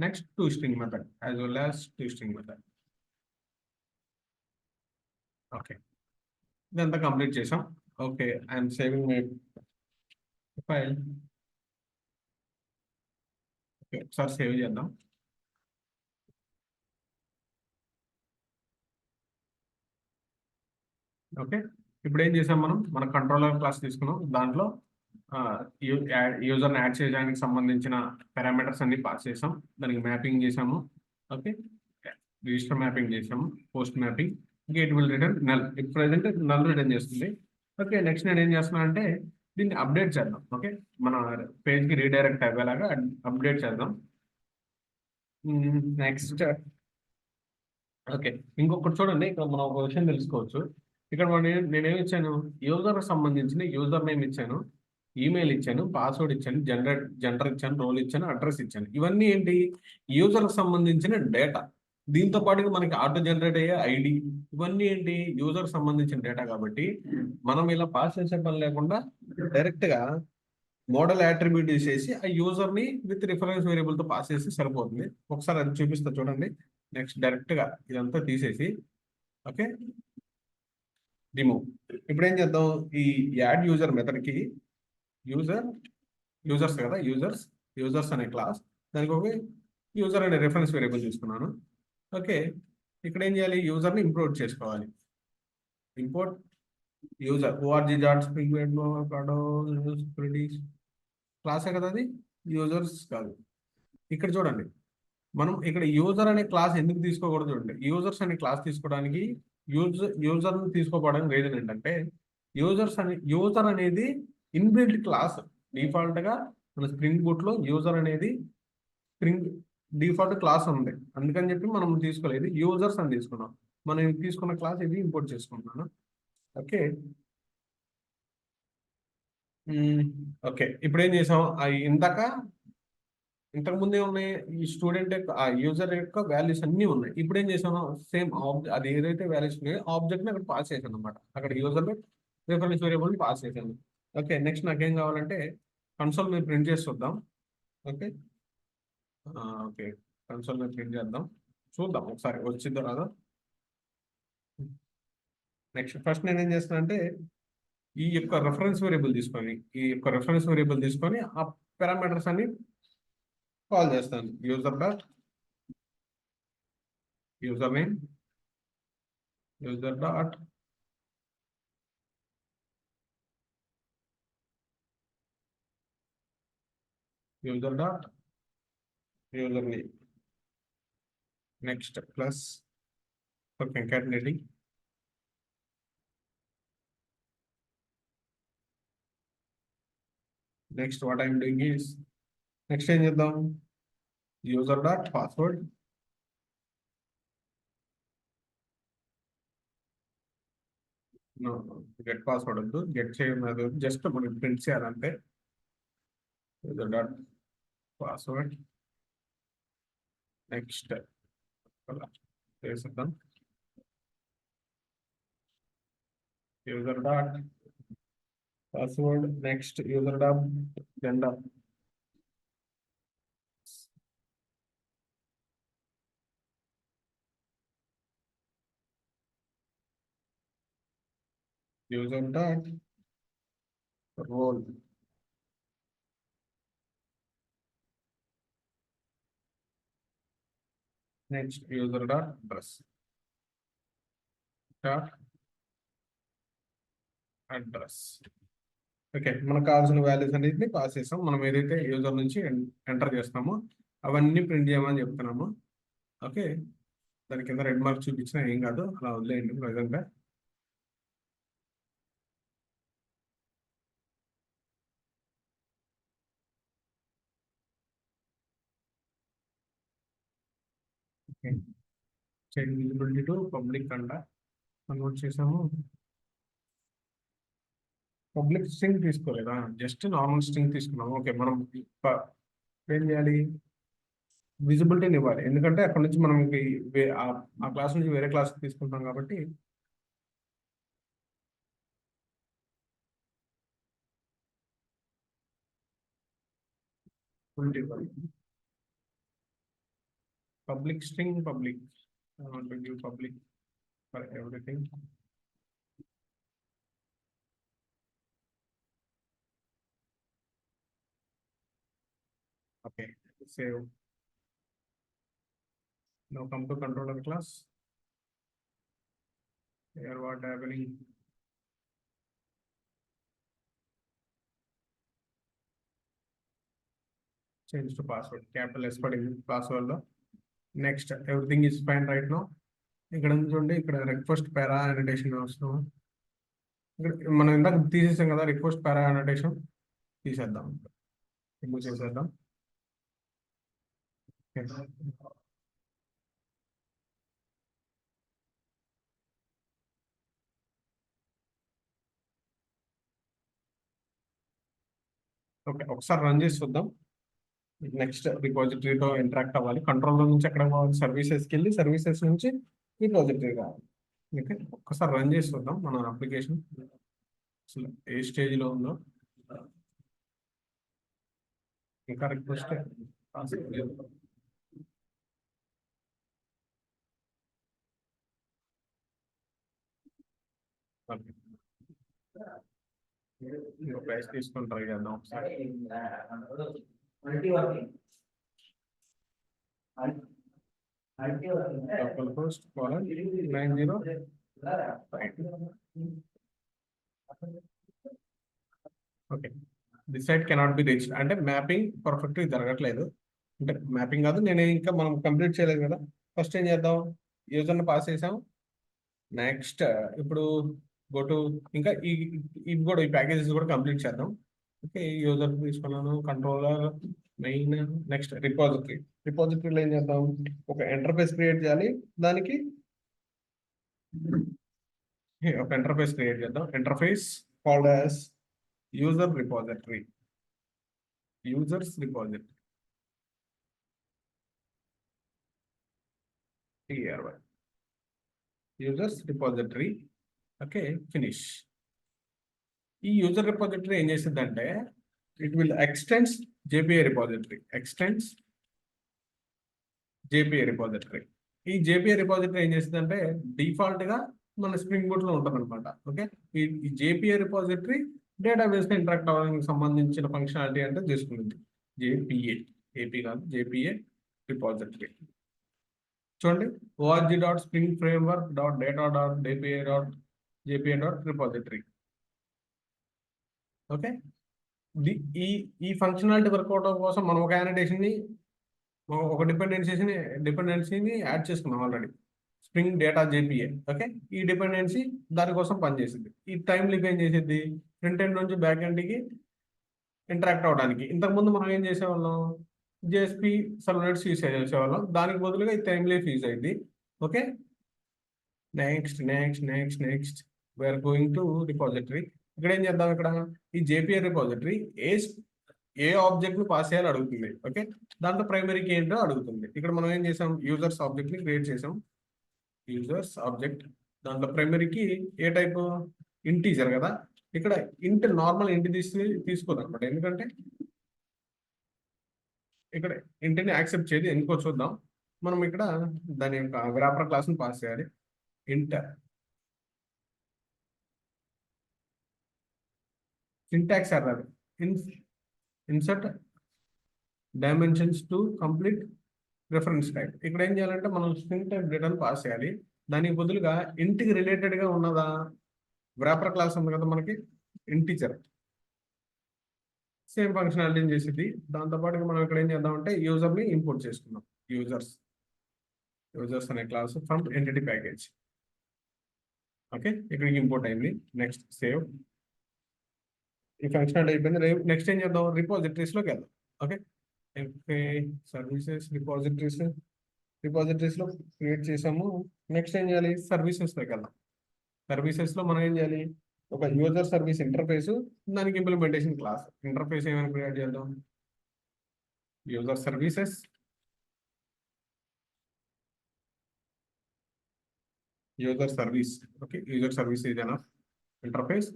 Next toString method as well as toString method. Okay, then the complete chesam. Okay, I am saving my file. Okay, sir, save cheddam. Okay, ఇప్పుడు ఏం చేసాం, మన controller class తీసుకున్నాం. దాంట్లో యూజర్ని add చేయడానికి సంబంధించిన parameters అన్ని pass చేసాం, దానికి మ్యాపింగ్ చేసాము. ఓకే, రిజిస్టర్ మ్యాపింగ్ చేసాము, post mapping. Gate will return null. ఇప్పుడు ప్రెసెంట్ నల్ రిటర్న్ చేస్తుంది. ఓకే, నెక్స్ట్ నేను ఏం చేస్తున్నా అంటే దీన్ని అప్డేట్ చేద్దాం. ఓకే, మన పేజ్కి రీడైరెక్ట్ అయ్యేలాగా అప్డేట్ చేద్దాం. నెక్స్ట్ ఓకే, ఇంకొకటి చూడండి, ఇక్కడ మనం ఒక విషయం తెలుసుకోవచ్చు. ఇక్కడ నేనేమి ఇచ్చాను, యూజర్కి సంబంధించిన యూజర్ నేమ్ ఇచ్చాను, ఈమెయిల్ ఇచ్చాను, పాస్వర్డ్ ఇచ్చాను, జెండర్ ఇచ్చాను, రోల్ ఇచ్చాను, అడ్రస్ ఇచ్చాను. ఇవన్నీ ఏంటి? యూజర్కి సంబంధించిన డేటా. దీంతో పాటు మనకి ఆటో జనరేట్ అయ్యే ఐడి, ఇవన్నీ ఏంటి? యూజర్కి సంబంధించిన డేటా. కాబట్టి మనం ఇలా పాస్ చేసే పని లేకుండా డైరెక్ట్గా మోడల్ యాట్రిబ్యూట్ తీసేసి ఆ యూజర్ ని విత్ రిఫరెన్స్ వేరియబుల్ తో పాస్ చేసి సరిపోతుంది. ఒకసారి అది చూపిస్తా చూడండి. నెక్స్ట్ డైరెక్ట్ గా ఇదంతా తీసేసి ఓకే రిమూవ్. ఇప్పుడు ఏం చేద్దాం, ఈ యాడ్ యూజర్ మెథడ్ కి యూజర్స్ కదా, యూజర్స్ అనే క్లాస్, దానికి ఒక యూజర్ అనే రిఫరెన్స్ వేరియబుల్ తీసుకున్నాను. ఓకే, ఇక్కడ ఏం చేయాలి, యూజర్ ని ఇంపోర్ట్ చేసుకోవాలి. ఇంపోర్ట్ యూజర్ క్లాసే కదా అది, యూజర్స్ కాదు. ఇక్కడ చూడండి, మనం ఇక్కడ యూజర్ అనే క్లాస్ ఎందుకు తీసుకోకూడదు చూడండి. యూజర్స్ అనే క్లాస్ తీసుకోవడానికి యూజర్ తీసుకోవడానికి రీజన్ ఏంటంటే, యూజర్ అనేది ఇన్బిల్ట్ క్లాస్. డిఫాల్ట్ గా మన స్ప్రింగ్ బూట్ లో యూజర్ అనేది స్ప్రింగ్ డిఫాల్ట్ క్లాస్ ఉంది, అందుకని చెప్పి మనం తీసుకోలేదు, యూజర్స్ అని తీసుకున్నాం. మనం తీసుకున్న క్లాస్ ఇది ఇంపోర్ట్ చేసుకుంటున్నాను. ఓకే ఓకే, ఇప్పుడు ఏం చేసాం, ఇంతకు ముందే ఉన్నాయి ఈ స్టూడెంట్ యొక్క ఆ యూజర్ యొక్క వాల్యూస్ అన్ని ఉన్నాయి. ఇప్పుడు ఏం చేసాము, సేమ్ అది ఏదైతే వాల్యూస్ ఉన్నాయో ఆబ్జెక్ట్ ని అక్కడ పాస్ చేశాను అనమాట. అక్కడ యూజర్ రిఫరెన్స్ వేరియబుల్ పాస్ చేశాను. ఓకే, నెక్స్ట్ నాకేం కావాలంటే కన్సోల్ మీద ప్రింట్ చేసి చూద్దాం. ఓకే ఓకే, కన్సోల్ మీద ప్రింట్ చేద్దాం, చూద్దాం ఒకసారి వచ్చిందో రాదో. నెక్స్ట్ ఫస్ట్ నేను ఏం చేస్తాను అంటే, ఈ యొక్క రెఫరెన్స్ వేరియబుల్ తీసుకొని ఆ పారామీటర్స్ అన్ని కాల్ చేస్తాను. User dot user name, user dot user name, next plus for concatenating. Next what I'm doing is, next ఏం చేద్దాం, user dot password, get password వద్దు, గెట్ చేయదు, జస్ట్ మనం ప్రింట్ చేయాలంటే యూజర్ డాట్ పాస్వర్డ్. నెక్స్ట్ చేద్దాం, user dot password, next user dot gender, user dot role, next user dot address. Okay, మనకు కావాల్సిన values అన్నిటిని పాస్ చేస్తాం. మనం ఏదైతే యూజర్ నుంచి ఎంటర్ చేస్తామో అవన్నీ ప్రింట్ చేయమని చెప్తున్నాము. ఓకే, దాని కింద రెడ్ మార్క్ చూపించినా ఏం కాదు, అలా వదిలేయండి ప్రజెంట్గా. Okay, change visibility to public అంట కన్వర్ట్ చేసాము. పబ్లిక్ స్ట్రింగ్ తీసుకోలేదా, జస్ట్ నార్మల్ స్ట్రింగ్ తీసుకున్నాము. ఓకే, మనం ఏం చేయాలి, విజిబిలిటీని ఇవ్వాలి, ఎందుకంటే అక్కడ నుంచి మనం ఆ క్లాస్ నుంచి వేరే క్లాస్ తీసుకుంటాం కాబట్టి. Public string public for everything. Okay, save. Now come to controller class. Here what happening? Change to password. Capital S పడింది password లో. Next, everything is fine right now. ఇక్కడ చూడండి, ఇక్కడ రిక్వెస్ట్ పారా అనోటేషన్ అవసరం. ఇక్కడ మనం ఇందాక తీసేసాం కదా, రిక్వెస్ట్ పారా అనోటేషన్ తీసేద్దాం, రిమూవ్ చేసేద్దాం. ఓకే, ఒకసారి రన్ చేసి చూద్దాం. నెక్స్ట్ రిపాజిటరీతో ఇంటరాక్ట్ అవ్వాలి, కంట్రోల్ నుంచి ఎక్కడ కావాలి, సర్వీసెస్కి వెళ్ళి సర్వీసెస్ నుంచి రిపాజిటరీ కావాలి. ఓకే, ఒక్కసారి రన్ చేసి చూద్దాం మన అప్లికేషన్ అసలు ఏ స్టేజ్లో ఉందో. ఇంకా రిక్వెస్ట్ ప్రైస్ తీసుకొని ట్రై చేద్దాం ఒకసారి. Localhost 90 okay. This site cannot be reached అంటే మ్యాపింగ్ పర్ఫెక్ట్గా జరగట్లేదు. అంటే మ్యాపింగ్ కాదు, నేను ఇంకా మనం కంప్లీట్ చేయలేదు కదా. ఫస్ట్ ఏం చేద్దాం, యూజర్ని పాస్ చేసాం. నెక్స్ట్ ఇప్పుడు గో టు ఇంకా ఇవి కూడా ఈ ప్యాకేజెస్ కూడా కంప్లీట్ చేద్దాం. ఓకే, యూజర్ తీసుకున్నాను, కంట్రోలర్, మెయిన్, నెక్స్ట్ రిపాజిటరీ. రిపాజిటరీలో ఏం చేద్దాం, ఒక ఇంటర్ఫేస్ క్రియేట్ చేయాలి. దానికి ఒక ఇంటర్ఫేస్ క్రియేట్ చేద్దాం. Interface called as user repository, users repository, users repository. Okay, finish. ఈ యూజర్ రిపాజిటరీ ఏం చేసిందంటే it will extends JPA repository, extends JPA repository. ఈ జేపీఐ రిపాజిటరీ ఏం చేసిందంటే డిఫాల్ట్ గా మన స్ప్రింగ్ బూట్ లో ఉంటుంది అనమాట. ఓకే, ఈ జేపీఐ రిపాజిటరీ డేటాబేస్ తో ఇంటరాక్ట్ అవ్వడానికి సంబంధించిన ఫంక్షనాలిటీ అంటే తీసుకుంటుంది జేపీఏ, ఏపీ కాదు, జేపీఏ రిపాజిటరీ. చూడండి, org.springframework.data.jpa.jpa.repository. ఓకే, ఈ ఈ ఫంక్షనాలిటీ వర్క్ అవడం కోసం మనం ఒక యానిటేషన్ని, ఒక డిపెండెన్సీని యాడ్ చేసుకున్నాం already, spring data JPA. Okay, ఈ డిపెండెన్సీ దానికోసం పనిచేసింది. ఈ టైం లిప్ ఏం చేసేది, ఫ్రంట్ ఎండ్ నుంచి బ్యాక్ ఎండ్కి ఇంటరాక్ట్ అవడానికి. ఇంతకుముందు మనం ఏం చేసేవాళ్ళం, జేఎస్పీ సర్వ్లెట్స్ యూస్ చేసేవాళ్ళం. దానికి బదులుగా ఈ టైం లిప్ యూజ్ అయింది. Okay, next next next next we're going to repository. ఇక్కడ ఏం చేద్దాం, ఇక్కడ ఈ జేపీఐ రిపాజిటరీ ఏ ఆబ్జెక్ట్ ని పాస్ చేయాలి అడుగుతుంది. ఓకే, దాంట్లో ప్రైమరీకి ఏంటో అడుగుతుంది. ఇక్కడ మనం ఏం చేసాం, యూజర్స్ ఆబ్జెక్ట్ ని క్రియేట్ చేసాం. యూజర్స్ ఆబ్జెక్ట్, దాంట్లో ప్రైమరీకి ఏ టైప్, ఇంటీజర్ కదా. ఇక్కడ ఇంట్ నార్మల్ ఇంటి తీసుకోదు అనమాట, ఎందుకంటే ఇక్కడ ఇంటిని యాక్సెప్ట్ చేయదు. ఎందుకో చూద్దాం. మనం ఇక్కడ దాని యొక్క వ్రాపర్ క్లాస్ని పాస్ చేయాలి. ఇంట్ syntax error, insert dimensions to complete reference type. ఇక్కడ ఏం చేయాలంటే మనం స్ట్రింగ్ టైప్ డేటాను పాస్ చేయాలి. దానికి బదులుగా ఇంటికి రిలేటెడ్ గా ఉన్నదా వ్రాపర్ క్లాస్ ఉంది కదా మనకి, ఇంటీజర్ సేమ్ ఫంక్షనాలిటీని చేసింది. దాంతోపాటు మనం ఇక్కడ ఏం చేద్దామంటే యూజర్ని ఇంపోర్ట్ చేసుకుందాం. యూజర్స్ అనే class from entity package. Okay, ఇక్కడికి ఇంపోర్ట్ అయింది. Next save. ఈ ఫంక్షనాలిటీ అయిపోయింది. నెక్స్ట్ ఏం చేద్దాం, రిపాజిటరీస్లోకి వెళ్దాం. ఓకే, సర్వీసెస్, రిపాజిటరీస్లో క్రియేట్ చేసాము. నెక్స్ట్ ఏం చేయాలి, సర్వీసెస్లోకి వెళ్దాం. సర్వీసెస్లో మనం ఏం చేయాలి, ఒక యూజర్ సర్వీస్ ఇంటర్ఫేస్, దానికి ఇంప్లిమెంటేషన్ క్లాస్. ఇంటర్ఫేస్ ఏమైనా క్రియేట్ చేద్దాం, user services, user service. Okay, user service ఏదైనా ఇంటర్ఫేస్,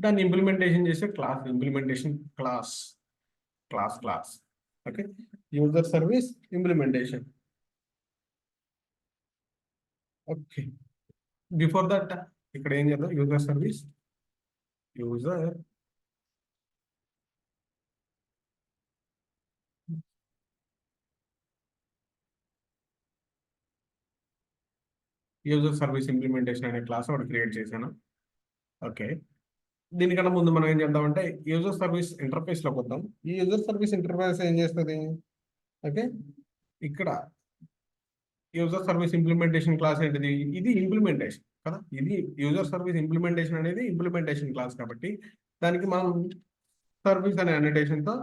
దాన్ని ఇంప్లిమెంటేషన్ చేసే class, implementation class. Okay, user service implementation. Okay, before that ఇక్కడ ఏం చేద్దాం, user service, user service implementation అనే క్లాస్ ఒకటి క్రియేట్ చేశాను. ఓకే, దీనికన్నా ముందు మనం ఏం చేద్దామంటే యూజర్ సర్వీస్ ఇంటర్ఫేస్లోకి వద్దాం. ఈ యూజర్ సర్వీస్ ఇంటర్ఫేస్ ఏం చేస్తుంది, ఓకే, ఇక్కడ యూజర్ సర్వీస్ ఇంప్లిమెంటేషన్ క్లాస్ ఏంటిది, ఇది ఇంప్లిమెంటేషన్ కదా. ఇది యూజర్ సర్వీస్ ఇంప్లిమెంటేషన్ అనేది ఇంప్లిమెంటేషన్ క్లాస్ కాబట్టి దానికి మనం సర్వీస్ అనే అనోటేషన్తో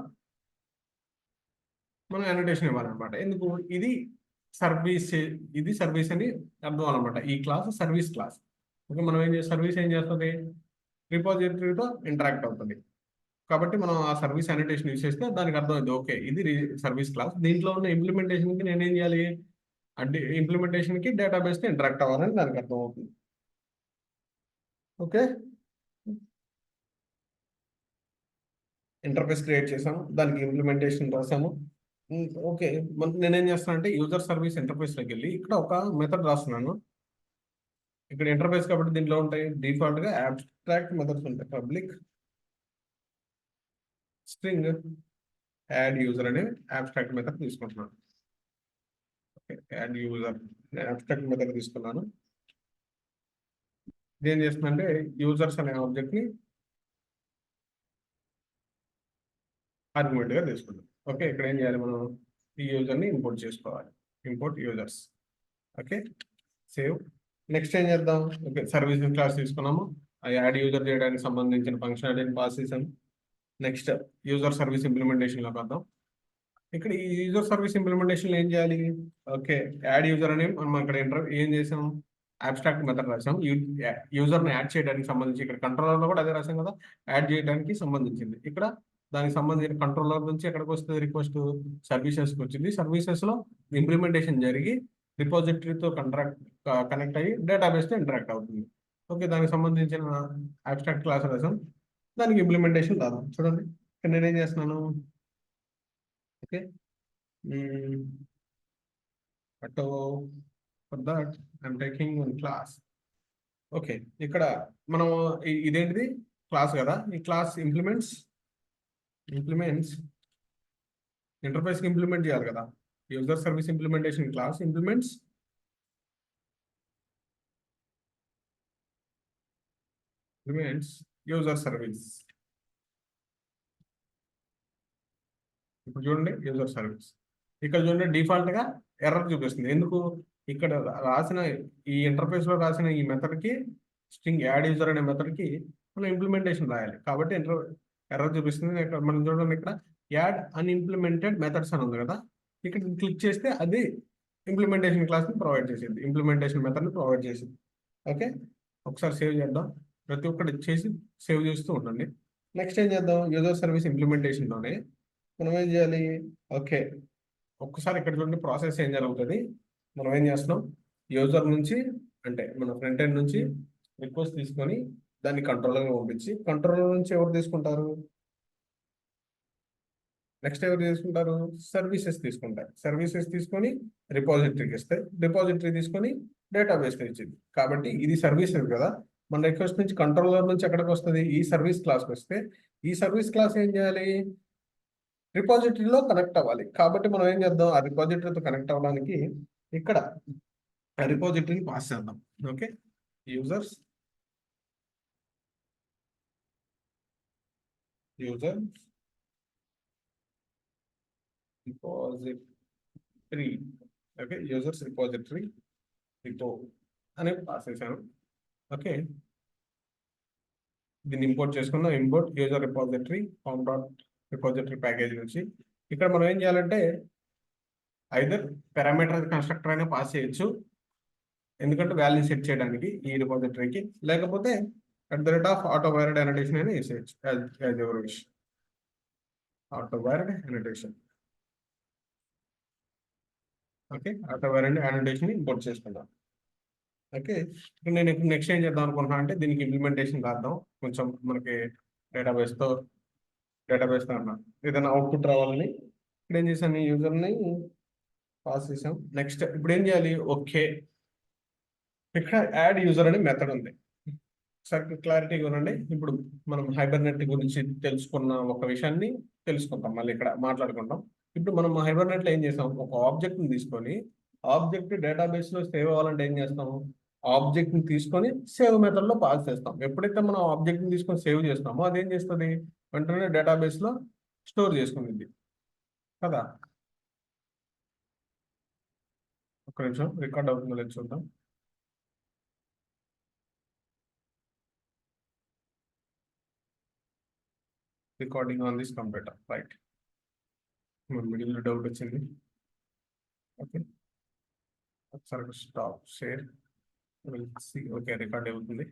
మనం అనోటేషన్ ఇవ్వాలన్నమాట. ఎందుకు, ఇది సర్వీస్ అని అర్థం అనమాట. ఈ క్లాస్ సర్వీస్ క్లాస్. ఓకే, మనం సర్వీస్ ఏం చేస్తుంది, రిపాజిటరీతో ఇంటరాక్ట్ అవుతుంది కాబట్టి మనం ఆ సర్వీస్ అనోటేషన్ యూజ్ చేస్తే దానికి అర్థమైంది. ఓకే, ఇది సర్వీస్ క్లాస్. దీంట్లో ఉన్న ఇంప్లిమెంటేషన్కి నేనేం చేయాలి, అంటే ఇంప్లిమెంటేషన్కి డేటాబేస్తో ఇంటరాక్ట్ అవ్వాలని దానికి అర్థం అవుతుంది. ఓకే, ఇంటర్ఫేస్ క్రియేట్ చేసాము, దానికి ఇంప్లిమెంటేషన్ రాసాము. ఓకే, నేనేం చేస్తాను అంటే యూజర్ సర్వీస్ ఇంటర్ఫేస్లోకి వెళ్ళి ఇక్కడ ఒక మెథడ్ రాస్తున్నాను. ఇక్కడ ఇంటర్ఫేస్ కాబట్టి దీంట్లో ఉంటాయి డిఫాల్ట్గా అబ్స్ట్రాక్ట్ మెథడ్స్ ఉంటాయి. పబ్లిక్ స్ట్రింగ్ యాడ్ యూజర్ అనే అబ్స్ట్రాక్ట్ మెథడ్ తీసుకుంటున్నాను. Okay, add user abstract method తీసుకున్నాను. ఇదేం చేస్తుందంటే యూజర్స్ అనే ఆబ్జెక్ట్ని ఆర్గ్యుమెంట్గా తీసుకుంటాం. ఓకే, ఇక్కడ ఏం చేయాలి, మనం ఈ యూజర్ని ఇంపోర్ట్ చేసుకోవాలి. Import users. Okay, save. Next ఏం చేద్దాం, ఓకే సర్వీస్ క్లాస్ తీసుకున్నాము, ఆ యాడ్ యూజర్ చేయడానికి సంబంధించిన ఫంక్షనాలిటీని పాస్ చేసాము. నెక్స్ట్ యూజర్ సర్వీస్ ఇంప్లిమెంటేషన్లోకి వద్దాం. ఇక్కడ ఈ యూజర్ సర్వీస్ ఇంప్లిమెంటేషన్లో ఏం చేయాలి, ఓకే యాడ్ యూజర్ అని మనం అక్కడ ఏం చేసాం, అబ్స్ట్రాక్ట్ మెథడ్ రాసాం. యూజర్ని యాడ్ చేయడానికి సంబంధించి ఇక్కడ కంట్రోలర్లో కూడా అదే రాసాం కదా, యాడ్ చేయడానికి సంబంధించింది. ఇక్కడ దానికి సంబంధించిన కంట్రోలర్ నుంచి ఎక్కడికి వస్తుంది, రిక్వెస్ట్ సర్వీసెస్కి వచ్చింది. సర్వీసెస్లో ఇంప్లిమెంటేషన్ జరిగి రిపోజిటరీతో కనెక్ట్ అయ్యి డేటాబేస్తో ఇంటరాక్ట్ అవుతుంది. ఓకే, దానికి సంబంధించిన అబ్స్ట్రాక్ట్ క్లాస్ రాసాం, దానికి ఇంప్లిమెంటేషన్ రాదాం. చూడండి ఇక్కడ నేనేం చేస్తున్నాను, okay but for that I'm taking one class. Okay, ఇక్కడ మనం ఇదేంటిది క్లాస్ కదా, ఈ క్లాస్ ఇంప్లిమెంట్స్ ఇంటర్ఫేస్కి ఇంప్లిమెంట్ చేయాలి కదా. User service implementation class implements user service. ఇప్పుడు చూడండి యూజర్ సర్వీస్, ఇక్కడ చూడండి డిఫాల్ట్గా ఎర్రర్ చూపిస్తుంది. ఎందుకు, ఇక్కడ రాసిన ఈ ఇంటర్ఫేస్లో రాసిన ఈ మెథడ్కి స్ట్రింగ్ యాడ్ యూజర్ అనే మెథడ్కి మనం ఇంప్లిమెంటేషన్ రాయాలి కాబట్టి ఎర్రర్ చూపిస్తుంది. ఇక్కడ మనం చూడండి, ఇక్కడ యాడ్ అన్ఇంప్లిమెంటెడ్ మెథడ్స్ అని ఉంది కదా, ఇక్కడ క్లిక్ చేస్తే అది ఇంప్లిమెంటేషన్ క్లాస్ని ప్రొవైడ్ చేసింది, ఇంప్లిమెంటేషన్ మెథడ్ని ప్రొవైడ్ చేసింది. ఓకే, ఒకసారి సేవ్ చేద్దాం, ప్రతి ఒక్కటి చేసి సేవ్ చేస్తూ ఉండండి. నెక్స్ట్ ఏం చేద్దాం, యూజర్ సర్వీస్ ఇంప్లిమెంటేషన్లోనే మనం ఏం చేయాలి, ఓకే ఒక్కసారి ఇక్కడ చూడండి ప్రాసెస్ ఏం జరుగుతుంది. మనం ఏం చేస్తున్నాం, యూజర్ నుంచి అంటే మన ఫ్రంట్ ఎండ్ నుంచి రిక్వెస్ట్ తీసుకొని దాన్ని కంట్రోలర్గా పంపించి కంట్రోలర్ నుంచి ఎవరు తీసుకుంటారు, నెక్స్ట్ ఎవరు తీసుకుంటారు, సర్వీసెస్ తీసుకుంటారు. సర్వీసెస్ తీసుకొని రిపాజిటరీకి ఇస్తాయి, డిపాజిటరీ తీసుకొని డేటాబేస్కి ఇచ్చింది. కాబట్టి ఇది సర్వీసెస్ కదా, మన రిక్వెస్ట్ నుంచి కంట్రోలర్ నుంచి ఎక్కడికి వస్తుంది, ఈ సర్వీస్ క్లాస్కి వస్తే ఈ సర్వీస్ క్లాస్ ఏం చేయాలి, రిపాజిటరీలో కనెక్ట్ అవ్వాలి. కాబట్టి మనం ఏం చేద్దాం, ఆ రిపాజిటరీతో కనెక్ట్ అవ్వడానికి ఇక్కడ రిపాజిటరీని పాస్ చేద్దాం. Okay, user repository, okay users repository repo అని పాస్ చేశాను. ఓకే, దీన్ని ఇంపోర్ట్ చేసుకుందాం. Import user repository from dot repository package నుంచి. ఇక్కడ మనం ఏం చేయాలంటే ఐదర్ పారామీటర్ కన్స్ట్రక్టర్ అయినా పాస్ చేయొచ్చు, ఎందుకంటే వాల్యూ సెట్ చేయడానికి ఈ రిపాజిటరీకి, లేకపోతే @auto_var annotation అయినా వేసేయచ్చు, as ever wish. auto_var annotation. Okay, auto_var annotation import చేసుకుందాం. ఓకే, ఇప్పుడు నేను నెక్స్ట్ ఏం చేద్దాం అనుకుంటున్నా అంటే దీనికి ఇంప్లిమెంటేషన్ రాద్దాం, కొంచెం మనకి డేటాబేస్తో అన్నా ఏదైనా అవుట్పుట్ రావాలని. ఇప్పుడు ఏం చేశాను, యూజర్ని పాస్ చేసాం. నెక్స్ట్ ఇప్పుడు ఏం చేయాలి, ఓకే ఇక్కడ యాడ్ యూజర్ అనే మెథడ్ ఉంది. ఒకసారి క్లారిటీగా ఉండండి. ఇప్పుడు మనం హైబర్నెట్ గురించి తెలుసుకున్న ఒక విషయాన్ని తెలుసుకుంటాం, మళ్ళీ ఇక్కడ మాట్లాడుకుంటాం. ఇప్పుడు మనం హైబర్నెట్లో ఏం చేసాం, ఒక ఆబ్జెక్ట్ని తీసుకొని ఆబ్జెక్ట్ డేటాబేస్లో సేవ్ అవ్వాలంటే ఏం చేస్తాం, ఆబ్జెక్ట్ని తీసుకొని సేవ్ మెథడ్లో పాస్ చేస్తాం. ఎప్పుడైతే మనం ఆబ్జెక్ట్ని తీసుకొని సేవ్ చేస్తామో అదేం చేస్తుంది, వెంటనే డేటాబేస్లో స్టోర్ చేసుకుంది కదా. ఒక్క నిమిషం, రికార్డ్ అవుతుందో లేదు చూద్దాం. Recording on this computer, right. మిడిల్లో డౌట్ వచ్చింది. ఓకే, ఒకసారి స్టాప్ షేర్. ఓకే, రికార్డ్ అవుతుంది.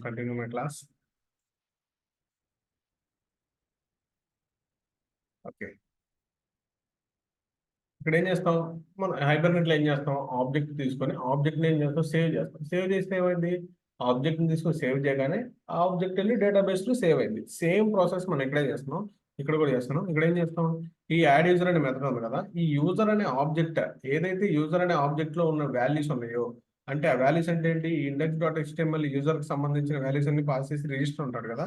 Continue my class. ఓకే, ఇక్కడ ఏం చేస్తాం, మనం హైబర్నెట్లో ఏం చేస్తాం, ఆబ్జెక్ట్ తీసుకొని ఆబ్జెక్ట్ని ఏం చేస్తాం, సేవ్ చేస్తాం. సేవ్ చేస్తే ఏమైంది, ఆబ్జెక్ట్ ని తీసుకొని సేవ్ చేయగానే ఆ ఆబ్జెక్ట్ వెళ్ళి డేటాబేస్ లో సేవ్ అయింది. సేమ్ ప్రాసెస్ మనం ఇక్కడే చేస్తున్నాం, ఇక్కడ కూడా చేస్తున్నాం. ఇక్కడ ఏం చేస్తాం, ఈ యాడ్ యూజర్ అనే మెథడ్ ఉంది కదా, ఈ యూజర్ అనే ఆబ్జెక్ట్ ఏదైతే యూజర్ అనే ఆబ్జెక్ట్ లో ఉన్న వాల్యూస్ ఉన్నాయో, అంటే ఆ వాల్యూస్ అంటే ఏంటి, ఇండెక్స్ డాట్ HTML యూజర్ కి సంబంధించిన వాల్యూస్ అన్ని పాస్ చేసి రిజిస్టర్ ఉంటాడు కదా,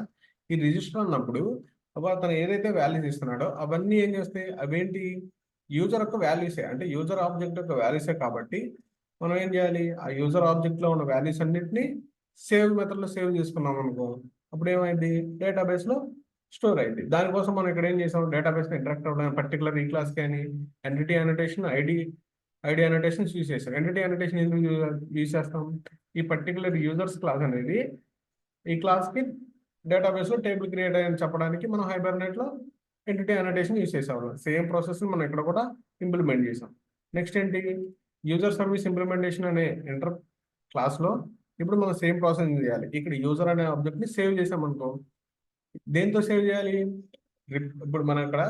ఈ రిజిస్టర్ అన్నప్పుడు అతను ఏదైతే వాల్యూస్ ఇస్తున్నాడో అవన్నీ ఏం చేస్తాయి, అవేంటి యూజర్ యొక్క వాల్యూసే, అంటే యూజర్ ఆబ్జెక్ట్ యొక్క వాల్యూసే. కాబట్టి మనం ఏం చేయాలి, ఆ యూజర్ ఆబ్జెక్ట్ లో ఉన్న వాల్యూస్ అన్నింటినీ సేవ్ మెథడ్ లో సేవ్ చేసుకున్నాం అనుకో, అప్పుడు ఏమైంది, డేటాబేస్ లో స్టోర్ అయింది. దానికోసం మనం ఇక్కడ ఏం చేసాం, డేటాబేస్ ఇంటరాక్ట్ అవ్వడం, పర్టికులర్ ఈ క్లాస్ కానీ entity annotation, ID annotations use చేస్తాం. ఎంటిటీ అనోటేషన్ ఎందుకు యూజ్ చేస్తాం, ఈ పర్టికులర్ యూజర్స్ క్లాస్ అనేది ఈ క్లాస్ కి డేటాబేస్ లో టేబుల్ క్రియేట్ అయ్యని చెప్పడానికి మనం హైబర్నెట్ లో ఎంటిటీ అనోటేషన్ యూజ్ చేసాం. సేమ్ ప్రాసెస్ మనం ఇక్కడ కూడా ఇంప్లిమెంట్ చేసాం. నెక్స్ట్ ఏంటి, యూజర్ సర్వీస్ ఇంప్లిమెంటేషన్ అనే ఎంటర్ క్లాస్ లో ఇప్పుడు మనం సేమ్ ప్రాసెస్ చేయాలి. ఇక్కడ యూజర్ అనే ఆబ్జెక్ట్ ని సేవ్ చేసాం అనుకో, దేంతో సేవ్ చేయాలి, ఇప్పుడు మనం ఇక్కడ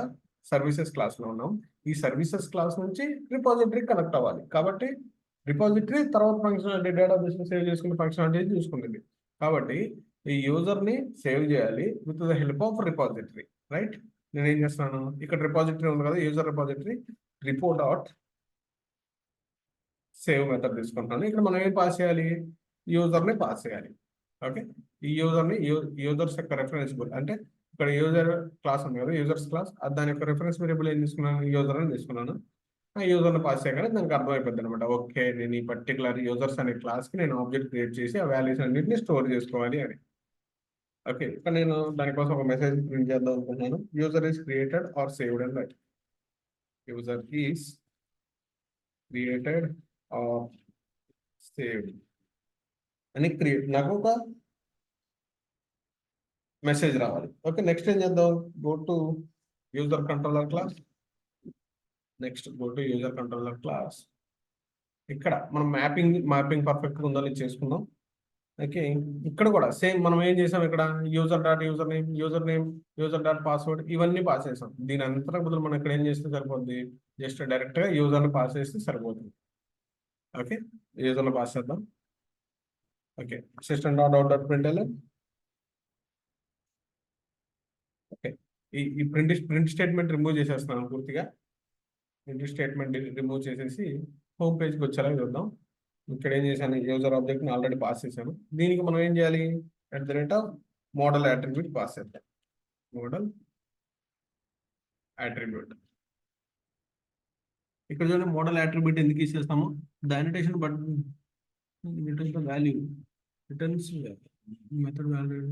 సర్వీసెస్ క్లాస్ లో ఉన్నాం, ఈ సర్వీసెస్ క్లాస్ నుంచి రిపాజిటరీ కనెక్ట్ అవ్వాలి. కాబట్టి రిపాజిటరీ తర్వాత ఫంక్షనాలిటీ, డేటాబేస్ లో సేవ్ చేసుకునే ఫంక్షనాలిటీ చూసుకుంటుంది. కాబట్టి ఈ యూజర్ ని సేవ్ చేయాలి with the help of repository, right. నేను ఏం చేస్తున్నాను, ఇక్కడ రిపాజిటరీ ఉంది కదా, user repository repo dot save method తీసుకుంటాను. ఇక్కడ మనం ఏం పాస్ చేయాలి, యూజర్ ని పాస్ చేయాలి. ఓకే, ఈ యూజర్ ని యూజర్స్ యొక్క రెఫరెన్స్ అంటే ఇక్కడ యూజర్ క్లాస్ ఉంది కదా, యూజర్స్ క్లాస్, దాని యొక్క రెఫరెన్స్ వేరియబుల్ ఏం తీసుకున్నాను, యూజర్ అని తీసుకున్నాను. ఆ యూజర్ ని పాస్ చేయగానే దానికి అర్థమైపోద్ది అనమాట. ఓకే, నేను ఈ పర్టికులర్ యూజర్స్ అనే క్లాస్ కి నేను ఆబ్జెక్ట్ క్రియేట్ చేసి ఆ వాల్యూస్ అన్నింటినీ స్టోర్ చేసుకోవాలి అని. ఓకే, ఇక్కడ నేను దానికోసం ఒక మెసేజ్ ప్రింట్ చేద్దాం అనుకుంటున్నాను, user is created or saved అని right. User is created or saved అని నాకు ఒక మెసేజ్ రావాలి. ఓకే, నెక్స్ట్ ఏం చేద్దాం, go to user controller class. Next go to user controller class. ఇక్కడ మనం మ్యాపింగ్ పర్ఫెక్ట్గా ఉందో లేదో చేసుకుందాం. ఓకే, ఇక్కడ కూడా సేమ్ మనం ఏం చేసాం, ఇక్కడ user dot user name user dot password ఇవన్నీ పాస్ చేసాం. దీని అంతటా బదులు మనం ఇక్కడ ఏం చేస్తే సరిపోద్ది, జస్ట్ డైరెక్ట్ గా యూజర్ని పాస్ చేస్తే సరిపోతుంది. ఓకే, యూజర్ని పాస్ చేద్దాం. Okay, system dot out dot println. Okay, ఈ ప్రింట్ స్టేట్మెంట్ రిమూవ్ చేసేస్తున్నాను పూర్తిగా. ప్రింట్ స్టేట్మెంట్ రిమూవ్ చేసేసి హోమ్ పేజ్కి వచ్చేలా చూద్దాం. ఇక్కడ ఏం చేశాను, యూజర్ ఆబ్జెక్ట్ని ఆల్రెడీ పాస్ చేశాను. దీనికి మనం ఏం చేయాలి, @ మోడల్ అట్రిబ్యూట్ పాస్ చేద్దాం. Model attribute. ఇక్కడ చూడండి, మోడల్ అట్రిబ్యూట్ ఎందుకు ఇచ్చేస్తాము, the annotation but returns the value, returns method value.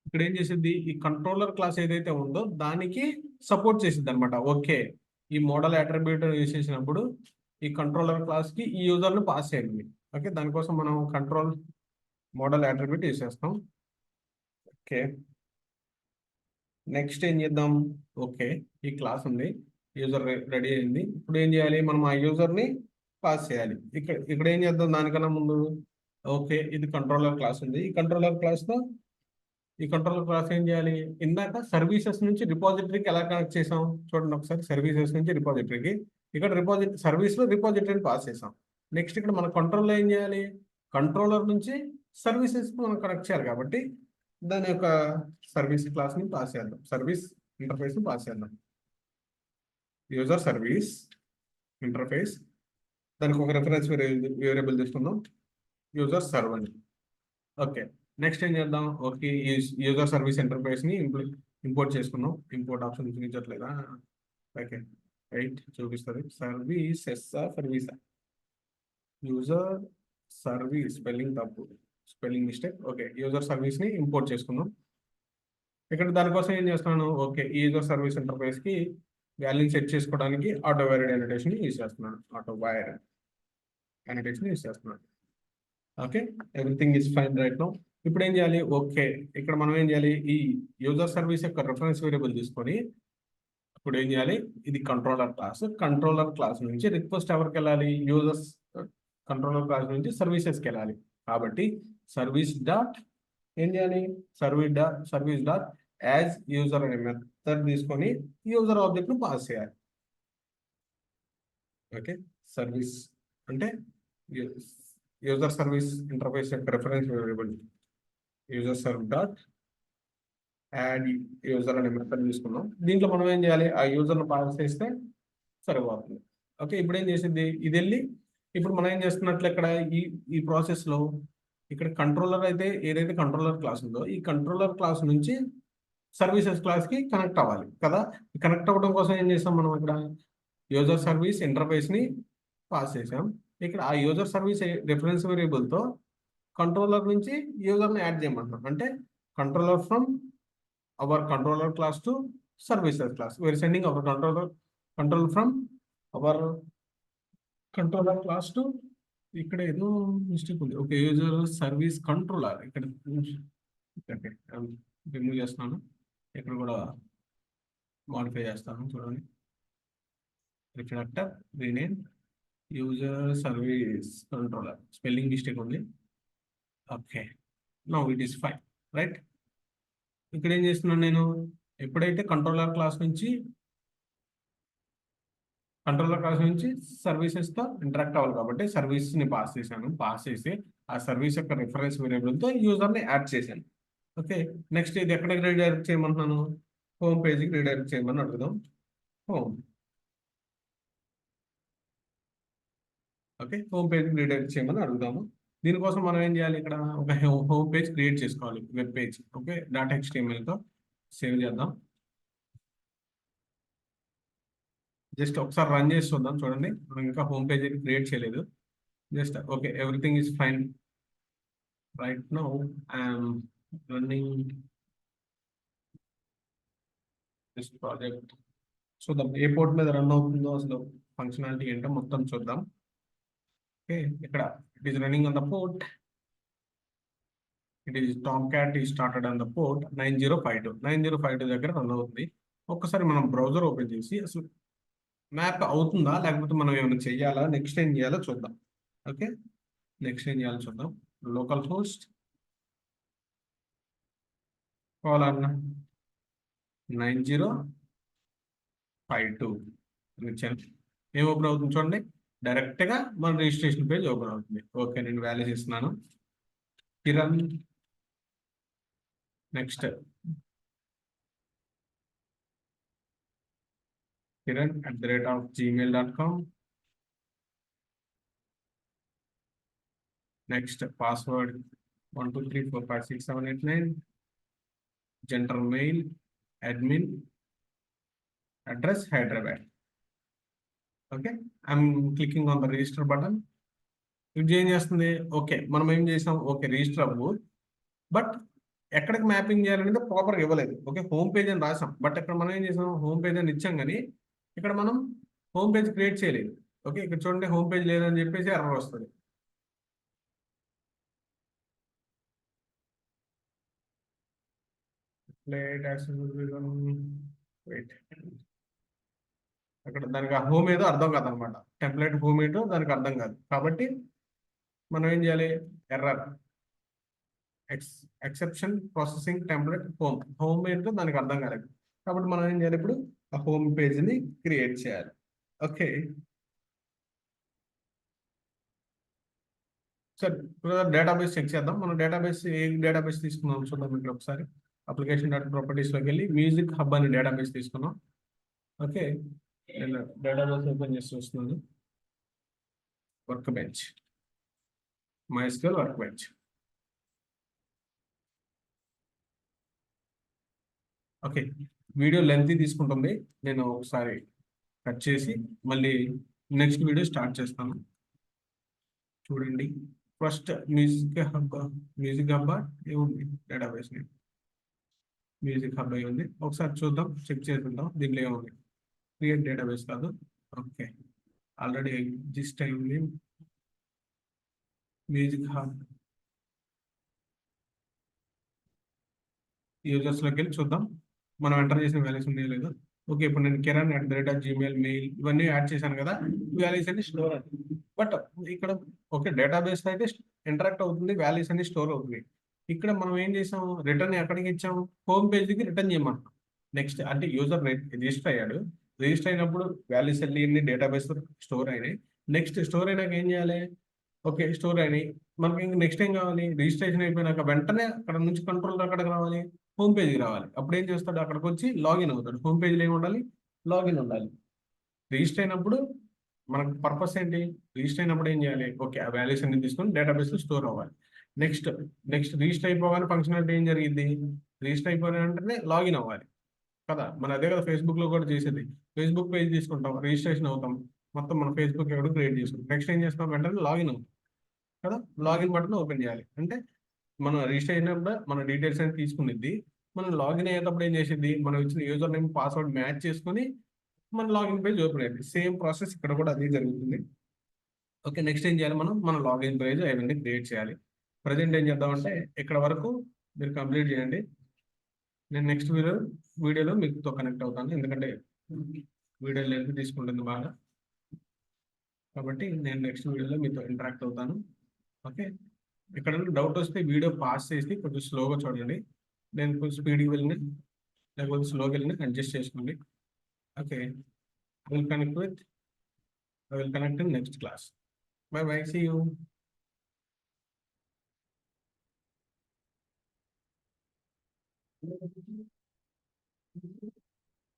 ఇక్కడ ఏం చేసింది, ఈ కంట్రోలర్ క్లాస్ ఏదైతే ఉందో దానికి సపోర్ట్ చేసింది అనమాట. ఓకే, ఈ మోడల్ అట్రిబ్యూట్ యూజ్ చేసినప్పుడు ఈ కంట్రోలర్ క్లాస్ కి ఈ యూజర్ ని పాస్ చేయండి. ఓకే, దానికోసం మనం కంట్రోల్ మోడల్ అట్రిబ్యూట్ యూజ్ చేస్తాం. ఓకే, నెక్స్ట్ ఏం చేద్దాం, ఓకే ఈ క్లాస్ ఉంది, యూజర్ రెడీ అయింది. ఇప్పుడు ఏం చేయాలి, మనం ఆ యూజర్ ని పాస్ చేయాలి. ఇక్కడ ఏం చేద్దాం, దానికన్నా ముందు ఓకే ఇది కంట్రోలర్ క్లాస్ ఉంది, ఈ కంట్రోలర్ క్లాస్ ఏం చేయాలి, ఇందాక సర్వీసెస్ నుంచి రిపాజిటరీకి ఎలా కనెక్ట్ చేసాం చూడండి ఒకసారి, సర్వీసెస్ నుంచి రిపాజిటరీకి, ఇక్కడ సర్వీస్ లో రిపాజిటరీని పాస్ చేసాం. నెక్స్ట్ ఇక్కడ మన కంట్రోల్లో ఏం చేయాలి, కంట్రోలర్ నుంచి సర్వీసెస్ మనం కనెక్ట్ చేయాలి. కాబట్టి దాని యొక్క సర్వీస్ క్లాస్ ని పాస్ చేద్దాం, సర్వీస్ ఇంటర్ఫేస్ ని పాస్ చేద్దాం. యూజర్ సర్వీస్ ఇంటర్ఫేస్, దానికి ఒక రెఫరెన్స్ వేరియబుల్ తీసుకుందాం, యూజర్ సర్వర్. ఓకే, నెక్స్ట్ ఏం చేద్దాం, ఓకే యూజర్ సర్వీస్ ఇంటర్ఫేస్ ని ఇంపోర్ట్ చేసుకున్నాం. ఇంపోర్ట్ ఆప్షన్ చూపించట్లేదా, ఓకే రైట్ చూపిస్తుంది, సర్వీసెస్ యూజర్ సర్వీస్ స్పెల్లింగ్ తప్పు, spelling mistake. Okay, user service ని ఇంపోర్ట్ చేసుకుందాం. ఇక్కడ దానికోసం ఏం చేస్తున్నాను, ఓకే ఈ యూజర్ సర్వీస్ ఇంటర్ఫేస్ కి వాల్యూని సెట్ చేసుకోవడానికి ఆటో వైర్డ్ అనోటేషన్ యూజ్ చేస్తున్నాను, ఆటో వైర్ అనోటేషన్ యూజ్ చేస్తున్నాను. Okay, everything is fine right now. ఇప్పుడు ఏం చేయాలి, ఓకే ఇక్కడ మనం ఏం చేయాలి, ఈ యూజర్ సర్వీస్ యొక్క రెఫరెన్స్ వేరియబుల్ తీసుకొని ఇప్పుడు ఏం చేయాలి, ఇది కంట్రోలర్ క్లాస్ నుంచి రిక్వెస్ట్ ఎవరికి వెళ్ళాలి, యూజర్స్ కంట్రోలర్ క్లాస్ నుంచి సర్వీసెస్కి వెళ్ళాలి. కాబట్టి సర్వీస్ డాట్ ఏం చేయాలి, సర్వీస్ డాట్ యాజ్ యూజర్ అనే మెథడ్ తీసుకొని యూజర్ ఆబ్జెక్ట్ ను పాస్ చేయాలి. ఓకే, సర్వీస్ అంటే యూజర్ సర్వీస్ ఇంటర్ఫేస్ యొక్క reference variable user serve dot add user అనే మెథడ్ తీసుకున్నాం. దీంట్లో మనం ఏం చేయాలి, ఆ యూజర్ను పాస్ చేస్తే సరిపోతుంది. ఓకే, ఇప్పుడు ఏం చేసింది ఇది వెళ్ళి, ఇప్పుడు మనం ఏం చేస్తున్నట్లు ఇక్కడ ఈ ఈ ప్రాసెస్లో ఇక్కడ కంట్రోలర్ అయితే ఏదైతే కంట్రోలర్ క్లాస్ ఉందో ఈ కంట్రోలర్ క్లాస్ నుంచి సర్వీసెస్ క్లాస్కి కనెక్ట్ అవ్వాలి కదా. కనెక్ట్ అవ్వడం కోసం ఏం చేస్తాం మనం ఇక్కడ యూజర్ సర్వీస్ ఇంటర్ఫేస్ని పాస్ చేసాం. ఇక్కడ ఆ యూజర్ సర్వీస్ రిఫరెన్స్ వేరియబుల్తో కంట్రోలర్ నుంచి యూజర్ని యాడ్ చేయమంటున్నాం. అంటే controller from our controller class to services class. We're sending our control from our controller class to, ఇక్కడ ఏదో మిస్టేక్ ఉంది. ఓకే, యూజర్ సర్వీస్ కంట్రోలర్ ఇక్కడ ఓకే రిమూవ్ చేస్తున్నాను. ఇక్కడ కూడా మాడిఫై చేస్తాను చూడండి. Refactor rename user service controller, spelling mistake ఉంది. Okay, now it is fine right. ఇక్కడ ఏం చేస్తున్నాను నేను, ఎప్పుడైతే కంట్రోలర్ క్లాస్ నుంచి సర్వీసెస్తో ఇంటరాక్ట్ అవ్వాలి కాబట్టి సర్వీస్ని పాస్ చేశాను. పాస్ చేసి ఆ సర్వీస్ యొక్క రిఫరెన్స్ వేరియబుల్తో యూజర్ని యాడ్ చేశాను. ఓకే, నెక్స్ట్ ఇది ఎక్కడికి రీడైరెక్ట్ చేయమంటున్నాను, హోమ్ పేజ్కి రీడైరెక్ట్ చేయమని అడుగుదాం. హోమ్, ఓకే, హోమ్ పేజ్కి రీడైరెక్ట్ చేయమని అడుగుదాము. దీనికోసం మనం ఏం చేయాలి, ఇక్కడ ఒక హోమ్ పేజ్ క్రియేట్ చేసుకోవాలి, వెబ్ పేజ్. ఓకే, .htmlతో సేవ్ చేద్దాం. జస్ట్ ఒకసారి రన్ చేసి చూద్దాం. చూడండి, మనం ఇంకా హోమ్ పేజ్ క్రియేట్ చేయలేదు. Just okay, everything is fine right now. I'm running this project. చూద్దాం ఏ పోర్ట్ మీద రన్ అవుతుందో, అసలు ఫంక్షనాలిటీ ఏంటో మొత్తం చూద్దాం. ఓకే, ఇక్కడ it is running on the port. It is Tomcat ఈ స్టార్టెడ్ ఆన్ ద పోర్ట్ 9052 దగ్గర రన్ అవుతుంది. ఒక్కసారి మనం బ్రౌజర్ ఓపెన్ చేసి అసలు మ్యాప్ అవుతుందా లేకపోతే మనం ఏమైనా చెయ్యాలా, నెక్స్ట్ ఏం చేయాలో చూద్దాం. ఓకే, నెక్స్ట్ ఏం చేయాలో చూద్దాం. లోకల్ హోస్ట్ కావాలన్న 9052 ఇచ్చాను. ఏం ఓపెన్ అవుతుంది చూడండి, డైరెక్ట్గా మన రిజిస్ట్రేషన్ పేజ్ ఓపెన్ అవుతుంది. ఓకే, నేను వాల్యూస్ ఇస్తున్నాను. Kiran, next kiran@gmail.com. Next password 12345678 general mail admin address Hyderabad. Okay, I'm clicking on the register button. ఇది ఏం చేస్తుంది, ఓకే మనం ఏం చేసాం, ఓకే రిజిస్టర్ అవ్వు, బట్ ఎక్కడికి మ్యాపింగ్ చేయాలంటే ప్రాపర్గా ఇవ్వలేదు. ఓకే, హోమ్ పేజ్ అని రాసాం, బట్ ఇక్కడ మనం ఏం చేసాం, హోమ్ పేజ్ అని ఇచ్చాం కానీ ఇక్కడ మనం హోమ్ పేజ్ క్రియేట్ చేయలేదు. ఓకే, ఇక్కడ చూడండి హోమ్ పేజ్ లేదని చెప్పేసి ఎర్రర్ వస్తుంది. అక్కడ దానికి ఆ హోమ్ ఏదో అర్థం కాదు అనమాట. టెంప్లెట్ హోమ్ ఏదో దానికి అర్థం కాదు. కాబట్టి మనం ఏం చేయాలి, error exception processing template home ఏంటో దానికి అర్థం కాలేదు. కాబట్టి మనం ఏం చేయాలి, ఇప్పుడు ఆ హోమ్ పేజ్ని క్రియేట్ చేయాలి. ఓకే, సరే డేటాబేస్ చెక్ చేద్దాం. మనం డేటాబేస్ ఏ డేటాబేస్ తీసుకున్నాం చూద్దాం. ఇక్కడ ఒకసారి అప్లికేషన్ డాట్ ప్రాపర్టీస్లోకి వెళ్ళి మ్యూజిక్ హబ్ అనే డేటాబేస్ తీసుకున్నాం. ఓకే, నేను డేటాబేస్ ఓపెన్ చేసి చూస్తున్నాను. Work bench, MySQL work bench. Okay, video length తీసుకుంటుంది, నేను ఒకసారి కట్ చేసి మళ్ళీ నెక్స్ట్ వీడియో స్టార్ట్ చేస్తాను. చూడండి, ఫస్ట్ మ్యూజిక్ హబ్ ఏముంది, డేటాబేస్ నేమ్ మ్యూజిక్ హబ్ అయి ఉంది. ఒకసారి చూద్దాం, చెక్ చేసుకుందాం దీంట్లో ఏముంది. క్రియేట్ డేటాబేస్ కాదు. ఓకే, ఆల్రెడీ ఎగ్జిస్ట్ అయింది మ్యూజిక్ హబ్. యూజర్స్లోకి వెళ్ళి చూద్దాం మనం ఎంటర్ చేసిన వాల్యూస్ ఉన్నాయో లేదో. ఓకే, ఇప్పుడు నేను kiran@gmail మెయిల్ ఇవన్నీ యాడ్ చేశాను కదా, వాల్యూస్ అన్ని స్టోర్ అవుతుంది. బట్ ఇక్కడ ఓకే డేటాబేస్ అయితే ఇంటరాక్ట్ అవుతుంది, వాల్యూస్ అన్ని స్టోర్ అవుతుంది. ఇక్కడ మనం ఏం చేసాం, రిటర్న్ ఎక్కడికి ఇచ్చాం, హోమ్ పేజ్కి రిటర్న్ చేయమన్నాం. నెక్స్ట్ అంటే యూజర్ రిజిస్టర్ అయ్యాడు, రిజిస్టర్ అయినప్పుడు వాల్యూస్ వెళ్ళి డేటాబేస్ స్టోర్ అయినాయి. నెక్స్ట్ స్టోర్ అయినాక ఏం చేయాలి? ఓకే, స్టోర్ అయినాయి. మనకి ఇంక నెక్స్ట్ ఏం కావాలి? రిజిస్ట్రేషన్ అయిపోయినాక వెంటనే అక్కడ నుంచి కంట్రోల్ అక్కడికి రావాలి, హోమ్ పేజ్కి రావాలి. అప్పుడు ఏం చేస్తాడు? అక్కడికి వచ్చి లాగిన్ అవుతాడు. హోమ్ పేజ్లో ఏమి ఉండాలి? లాగిన్ ఉండాలి. రిజిస్టర్ అయినప్పుడు మనకు పర్పస్ ఏంటి? రిజిస్టర్ అయినప్పుడు ఏం చేయాలి? ఓకే, ఆ వాల్యూస్ అన్ని తీసుకొని డేటాబేస్లో స్టోర్ అవ్వాలి. నెక్స్ట్ నెక్స్ట్ రిజిస్టర్ అయిపోగానే ఫంక్షనాలిటీ ఏం జరిగింది? రిజిస్టర్ అయిపోయిన వెంటనే లాగిన్ అవ్వాలి కదా. మన అదే కదా ఫేస్బుక్లో కూడా చేసేది. ఫేస్బుక్ పేజ్ తీసుకుంటాం, రిజిస్ట్రేషన్ అవుతాం, మొత్తం మన ఫేస్బుక్ అకౌంట్ క్రియేట్ చేసుకుంటాం. నెక్స్ట్ ఏం చేస్తాం? వెంటనే లాగిన్ అవుతాం కదా. లాగిన్ బటన్ ఓపెన్ చేయాలి. అంటే మనం రిజిస్టర్ అయినప్పుడు మన డీటెయిల్స్ అనేది తీసుకునిద్ది. మనం లాగిన్ అయ్యేటప్పుడు ఏం చేసింది? మనం ఇచ్చిన యూజర్ నేమ్ పాస్వర్డ్ మ్యాచ్ చేసుకొని మన లాగిన్ పేజ్ ఓపెన్ అయింది. సేమ్ ప్రాసెస్ ఇక్కడ కూడా అదే జరుగుతుంది. ఓకే, నెక్స్ట్ ఏం చేయాలి? మనం మన లాగిన్ పేజ్ అవన్నీ క్రియేట్ చేయాలి. ప్రజెంట్ ఏం చేద్దామంటే ఇక్కడ వరకు మీరు కంప్లీట్ చేయండి. నేను నెక్స్ట్ వీడియోలో మీతో కనెక్ట్ అవుతాను, ఎందుకంటే వీడియో లెంత్ తీసుకుంటుంది బాగా. కాబట్టి నేను నెక్స్ట్ వీడియోలో మీతో ఇంటరాక్ట్ అవుతాను. ఓకే, ఇక్కడ డౌట్ వస్తే వీడియో పాస్ చేసి కొంచెం స్లోగా చూడండి. నేను కొంచెం స్పీడ్కి వెళ్ళిన లేకపోతే స్లోగా వెళ్ళిన అడ్జస్ట్ చేసుకోండి. Okay, I will connect in next class. Bye bye, see you.